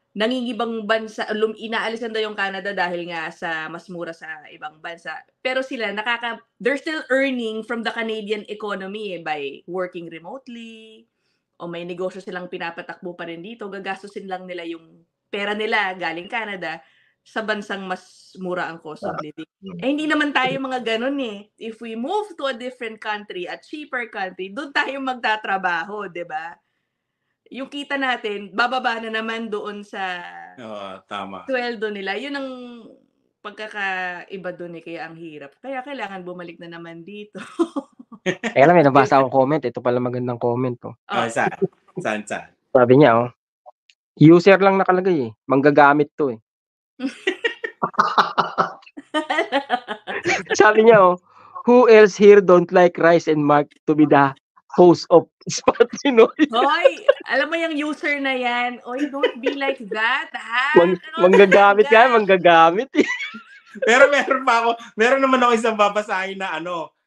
nangingibang bansa, inaalisan daw yung Canada dahil nga sa mas mura sa ibang bansa. Pero sila, they're still earning from the Canadian economy by working remotely, o may negosyo silang pinapatakbo pa rin dito, gagastusin lang nila yung pera nila galing Canada sa bansang mas mura ang cost of living. Hindi naman tayo mga ganun eh. If we move to a different country, a cheaper country, doon tayo magtatrabaho, di ba? Yung kita natin, bababa na naman doon sa tama. sweldo nila. Yun ang pagkakaiba doon eh, kaya ang hirap. Kaya kailangan bumalik na naman dito. Kaya may nabasa akong comment. Ito pala magandang comment. Saan? Sabi niya, user lang nakalagay eh. Manggagamit to eh. Sabi niya, who else here don't like Rice and Mark to be the host of Spot Pinoy? Hoy, alam mo yung user na yan. Oy, don't be like that, ha? Manggagamit ka, manggagamit eh. Pero meron naman ako isang babasahin na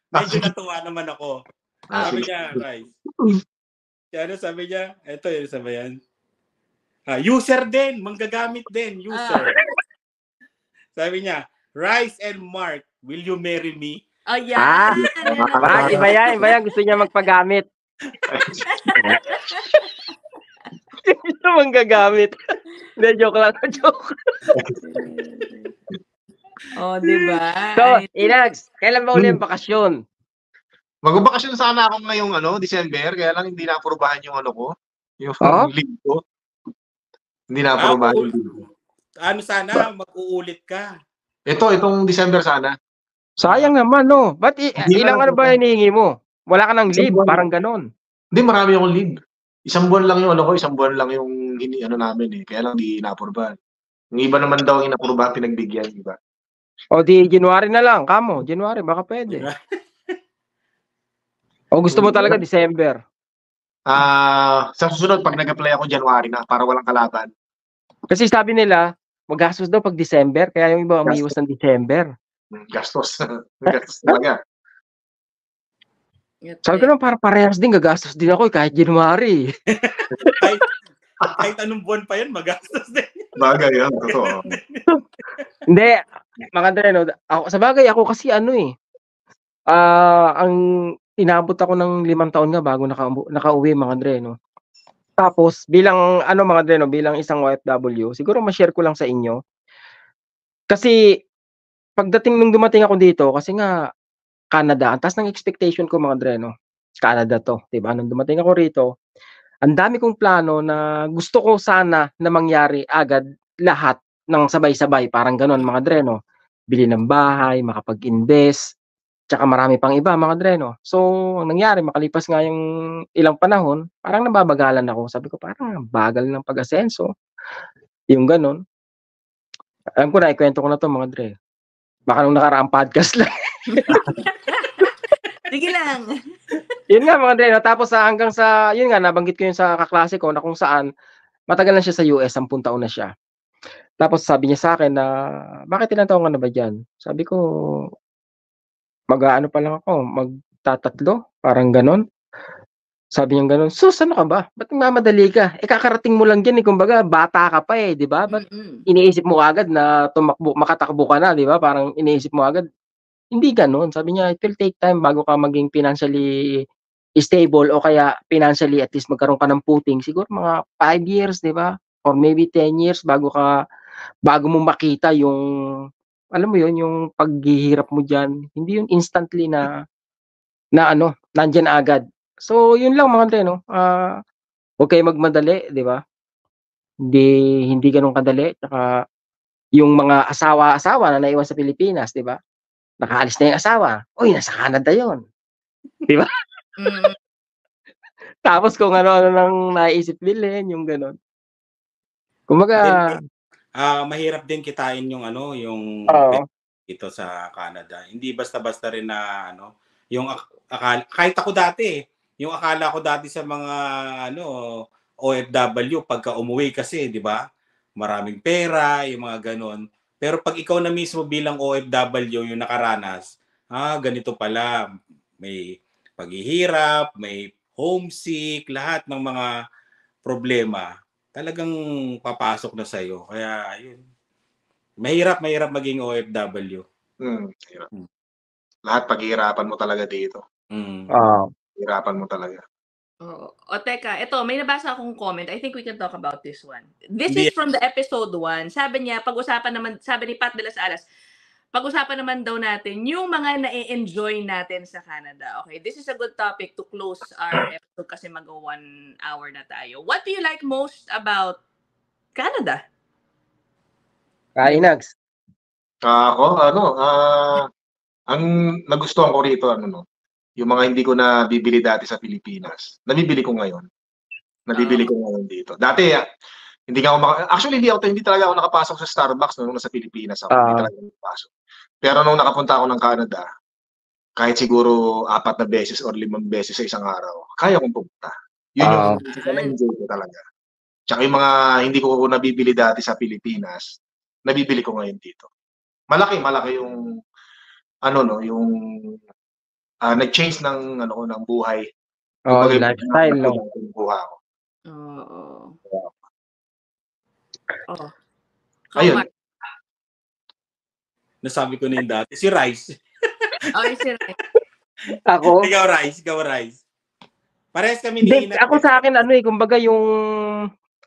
medyo natuwa naman ako. Sabi niya, Rice. Sabi niya, ito yun, sabi yan. User din, manggagamit din, user. Sabi niya, Rice and Mark, will you marry me? Oh, yeah. Iba yan. Gusto niya magpagamit. Ito manggagamit. Hindi, joke lang. Diba? So, Inags, kailan ba uli ang bakasyon? Magbabakasyon sana ako ngayong December, kaya lang hindi na-aprobahan yung ko. Yung leave ko. Hindi na-aprobahan yung leave ko. Sana, mag-uulit ka. Itong December sana. Sayang naman, no? Ba't ilang ba hinihingi mo? Wala ka ng leave, parang ganon. Hindi, marami akong leave. Isang buwan lang yung isang buwan lang yung namin eh. Kaya lang di na-aprobahan. Yung iba naman daw yung na-aprobahan, pinagbigyan, diba? O di January na lang, kamo. January, baka pwede. O gusto mo talaga December? Sa susunod, pag nag-apply ako January na, para walang kalaban. Kasi sabi nila, magastos daw pag December, kaya yung iba umiiwas ng December. Gastos. Gastos talaga. Sabi ko naman, parehas din, gagastos din ako kahit January. kahit anong buwan pa yan, magastos din. Bagay yan, totoo. Hindi, mga Andreno, sa bagay ako kasi ang inabot ako ng 5 taon nga bago nakauwi, mga Andreno. Tapos, bilang mga Andreno, bilang isang OFW, siguro ma-share ko lang sa inyo. Kasi, pagdating nung dumating ako dito, kasi nga, Canada, ang taas ng expectation ko, mga Andreno. Canada to, diba? Nung dumating ako rito, ang dami kong plano na gusto ko sana na mangyari agad lahat ng sabay-sabay. Parang ganon, mga Andreno. Bili ng bahay, makapag-invest, tsaka marami pang iba, mga Andreno. So, ang nangyari, makalipas nga yung ilang panahon, parang nababagalan ako. Sabi ko, parang bagal ng pag-asenso. Yung ganon. Alam ko na, ikwento ko na to, mga Andre. Baka nung nakaraang podcast lang. Sige lang. Yun nga, mga Andre. Tapos hanggang sa, yun nga, nabanggit ko yun sa kaklase ko na kung saan, matagal na siya sa US, 10 taon na siya. Tapos sabi niya sa akin na, bakit ilang taon ka na ba diyan? Sabi ko, mag-aano pa lang ako, magtatatlo, parang gano'n. Sabi niya gano'n, "Sus, ano ka ba? Ba't nagmamadali ka? Eh, kakarating mo lang diyan, eh, kumbaga bata ka pa, eh, 'di ba? Ba't iniisip mo kaagad na makatakbo ka na, 'di ba? Parang iniisip mo agad." Hindi gano'n, sabi niya, "It will take time bago ka maging financially stable o kaya financially at least magkaroon ka ng footing. Siguro mga 5 years, 'di ba? Or maybe 10 years bago mo makita yung, alam mo 'yun, yung paghihirap mo diyan. Hindi 'yun instantly na ano, nandiyan agad." So 'yun lang mga Andre 'no, huwag kayong magmadali, 'di ba? Hindi hindi gano'n kadali, tsaka yung mga asawa-asawa na naiwan sa Pilipinas, 'di ba? Nakaalis na yung asawa, "Uy, nasa Canada 'yun." 'Di ba? Mm. Tapos kung ano-ano nang naiisip bilhin, yung gano'n. Kumbaga Mahirap din kitain yung ano, yung oo, dito sa Canada. Hindi basta-basta rin na ano, yung kahit ako dati, yung akala ko dati sa mga ano, OFW pagka umuwi kasi, 'di ba? Maraming pera, yung mga gano'n. Pero pag ikaw na mismo bilang OFW yung nakaranas, ganito pala, may paghihirap, may homesick, lahat ng mga problema talagang papasok na sa'yo. Kaya ayun, mahirap maging OFW. Hirap. Hmm. Lahat paghihirapan mo talaga dito. oo. Hirapan mo talaga. Oo. O teka, ito may nabasa akong comment. I think we can talk about this one. This Hindi. is from the episode 1. Sabi niya, pag-usapan naman, sabi ni Pat de las Alas, pag-usapan naman daw natin yung mga na-enjoy natin sa Canada. Okay, this is a good topic to close our episode kasi mag-1 hour na tayo. What do you like most about Canada? Kainags. Ako, ang nagustuhan ko rito, yung mga hindi ko nabibili dati sa Pilipinas. Nabibili ko ngayon. Nabibili ko ngayon dito. Dati, hindi nga ako actually, hindi talaga ako nakapasok sa Starbucks nung nasa Pilipinas ako. Hindi talaga nakapasok. Pero nung nakapunta ako ng Canada, kahit siguro 4 na beses or 5 beses sa isang araw, kaya kong pumunta. Yun yung na-enjoy ko talaga. Tsaka yung mga hindi ko nabibili dati sa Pilipinas, nabibili ko ngayon dito. Malaki yung yung nag-change ng ng buhay. Oo, Kumbaga, yung lifestyle, no? yung buhay ko. Oo. Oh. Ayun. Nasabi ko na yung dati. Si Rice. Si Rice. Ako? Ikaw, Rice. Parehas kami ni Ina. Ako sa akin, kumbaga yung,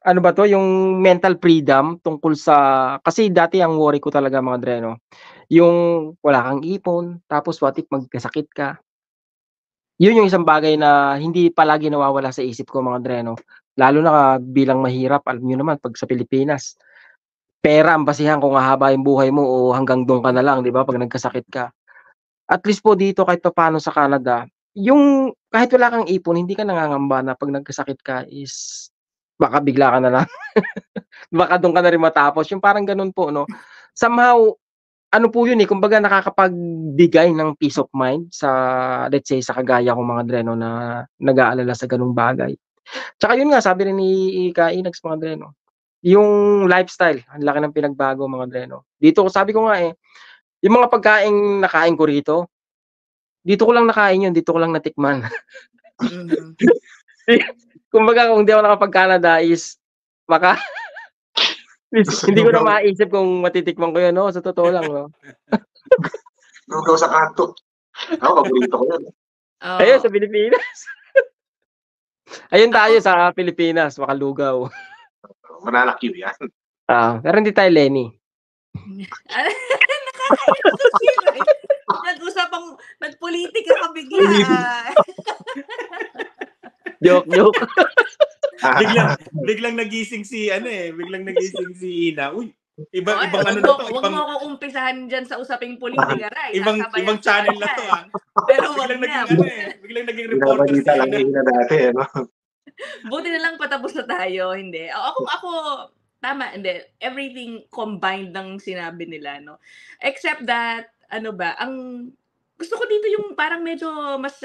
ano ba to, yung mental freedom tungkol sa, kasi dati ang worry ko talaga mga Dre, no? Yung wala kang ipon, tapos what if magkasakit ka? Yun yung isang bagay na hindi palagi nawawala sa isip ko mga Dre, no? Lalo na bilang mahirap, alam nyo naman, pag sa Pilipinas, pera ang basihan kung hahaba yung buhay mo o hanggang doon ka na lang, di ba, pag nagkasakit ka. At least po dito, kahit paano sa Canada, yung kahit wala kang ipon, hindi ka nangangamba na pag nagkasakit ka is baka bigla ka na lang. Baka doon ka na rin matapos. Yung parang ganun po, no? Somehow, ano po yun kumbaga nakakapagbigay ng peace of mind sa, let's say, sa kagaya kong mga Dreno na nag-aalala sa ganung bagay. Tsaka yun nga, sabi rin ni Kainags mga Dreno, yung lifestyle, ang laki ng pinagbago mga Dreno. Dito, sabi ko nga yung mga pagkaing nakain ko rito, dito ko lang nakain yun, dito ko lang natikman. Kumbaga kung di ako nakapag-Canada is baka hindi ko na maisip kung matitikman ko yun, no? Sa totoo lang, no? Lugaw sa kanto. Ako, paborito ko yun. Ayun, sa Pilipinas. Ayun tayo sa Pilipinas, makalugaw. Mananakyo yan. Pero hindi tayo Lenny. Nakakainis sila eh. Nag-usapang, nagpolitika ka bigla. Joke. biglang nagising si Ina. Uy, ibang ano na to. Huwag mo ako umpisahan dyan sa usaping politika, right? Ibang channel na to, Pero wag na. Biglang naging reporter si Ina dati, no? Buti na lang patapos na tayo, hindi. Ako, tama, hindi. Everything combined ng sinabi nila, no? Except that, ang gusto ko dito yung parang medyo mas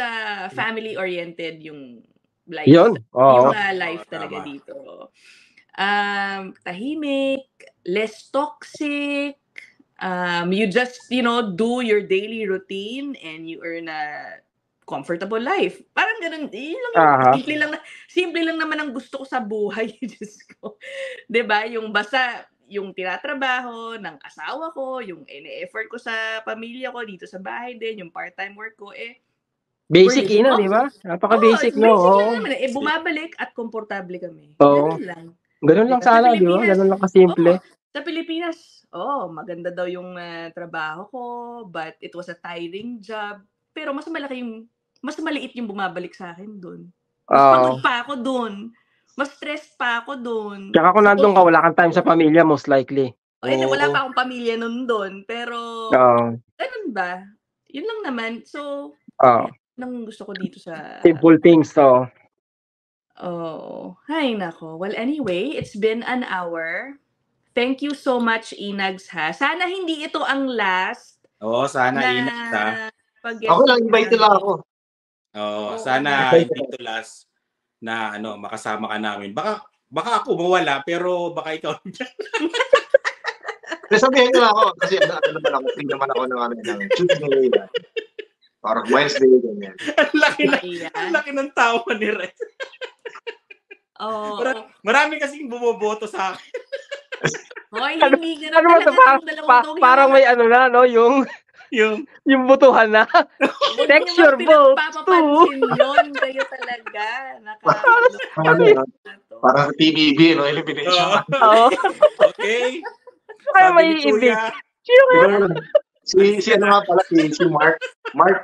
family-oriented yung life. Yun. Yung life talaga dito. tahimik, less toxic, you just, do your daily routine and you earn a comfortable life. Parang ganun, yun lang, simple lang naman ang gusto ko sa buhay. Diyos ko. 'Di ba? Yung basta, yung tinatrabaho ng asawa ko, yung ine-effort ko sa pamilya ko, dito sa bahay din, yung part-time work ko, basic ina, di ba? Napaka-basic, no? Basic lang naman. Bumabalik at komportable kami. Oo. Ganun lang. Ganun lang sana, di ba? Ganun lang kasimple. Sa Pilipinas, maganda daw yung trabaho ko, but it was a tiring job. Pero mas maliit yung bumabalik sa akin doon. Mas pagod pa ako doon. Mas stressed pa ako doon. Tsaka kung nandun ka, wala kang time sa pamilya, most likely. Wala pa akong pamilya nun doon. Pero, ganun ba? Yun lang naman. So, nang gusto ko dito sa... Simple things, to. Ay, nako. Well, anyway, it's been an hour. Thank you so much, Inags, ha? Sana hindi ito ang last. Sana, Inags, ha? Ako lang, invite lang ako. Sana hindi ito last na makasama ka namin. Baka ako mawala, pero baka ikaw dyan. Sabihin ko lang ako, kasi free naman ako ng Tuesday. Parang Wednesday, ganyan. Ang laki ng tawa ni Red. Marami kasing bumoboto sa akin. Hoy, hindi ka na talaga. Parang may yung butuhan na. Text your vote. Papapansin yun. Kayo talaga. Parang TVB, elimination. Okay. Kaya may ibig. Si Mark. Mark,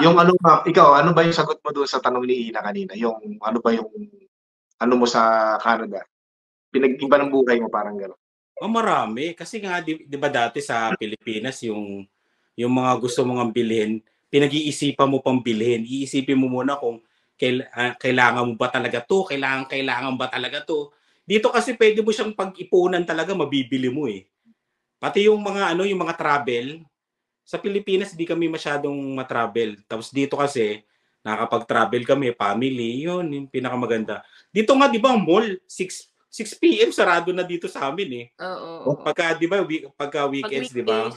yung ikaw, ano ba yung sagot mo doon sa tanong ni Ina kanina? Yung ano ba yung mo sa Canada? Pinag-iba ng buhay mo, parang gano'n. Marami. Kasi nga, di ba dati sa Pilipinas, yung mga gusto mong bilhin, pinag-iisipan mo pang bilhin. Iisipin mo muna kung kailangan mo ba talaga to, kailangan ba talaga to. Dito kasi pwede mo siyang pag-ipunan talaga, mabibili mo eh. Pati yung mga yung mga travel, sa Pilipinas di kami masyadong matravel. Tapos dito kasi nakakapag-travel kami, family, yun yung pinakamaganda. Dito nga di ba mall 6 PM sarado na dito sa amin eh. Oo. Pagka di ba pagka weekends di ba?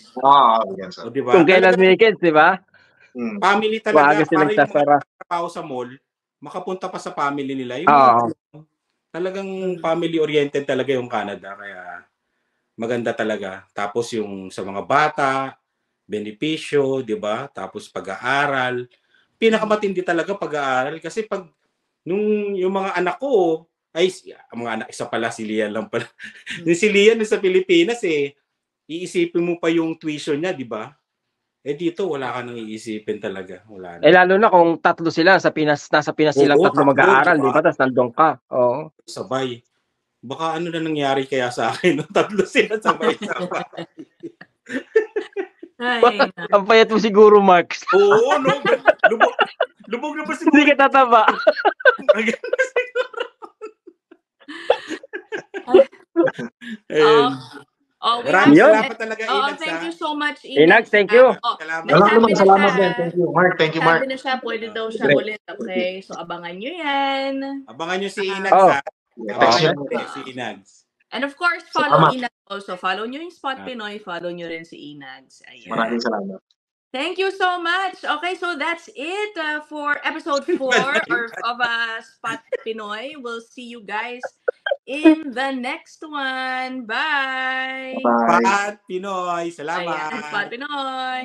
Weekends. Di ba? Kung kailan weekends, di ba? Family talaga, para yung trabaho sa mall, makapunta pa sa family nila. Yung talagang family oriented talaga yung Canada, kaya maganda talaga. Tapos yung sa mga bata, benepisyo, di ba? Tapos pag-aaral. Pinakamatindi talaga pag-aaral kasi yung mga anak ko, mga anak, isa pala, si Lian lang pala. Si Lian sa Pilipinas iisipin mo pa yung tuition niya, di ba? Dito, wala ka nang iisipin talaga. Wala na. Lalo na kung tatlo sila, nasa Pinas silang tatlo mag-aaral, di ba? Tapos nandun ka. Oo. Sabay. Baka na nangyari kaya sa akin, tatlo sila sabay-sabay. Ang payat mo siguro, Marks. Oo, no. Lubog na pa siguro. Hindi ka tataba. Maraming salamat talaga, Inags. Thank you so much, Inags. Thank you. Salamat din. Thank you, Mark. Thank you, Mark. Sabi na siya, pwede daw siya ulit. Okay, so abangan nyo yan. Abangan nyo si Inags. Si Inags. And of course, follow Inags also. Follow nyo yung Spot Pinoy. Follow nyo rin si Inags. Ayan. Maraming salamat. Thank you so much. Okay, so that's it for episode 4 of Spot Pinoy. We'll see you guys in the next one. Bye! Spot Pinoy. Salamat. Ayan, Spot Pinoy.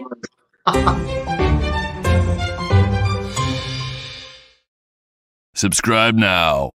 Subscribe now.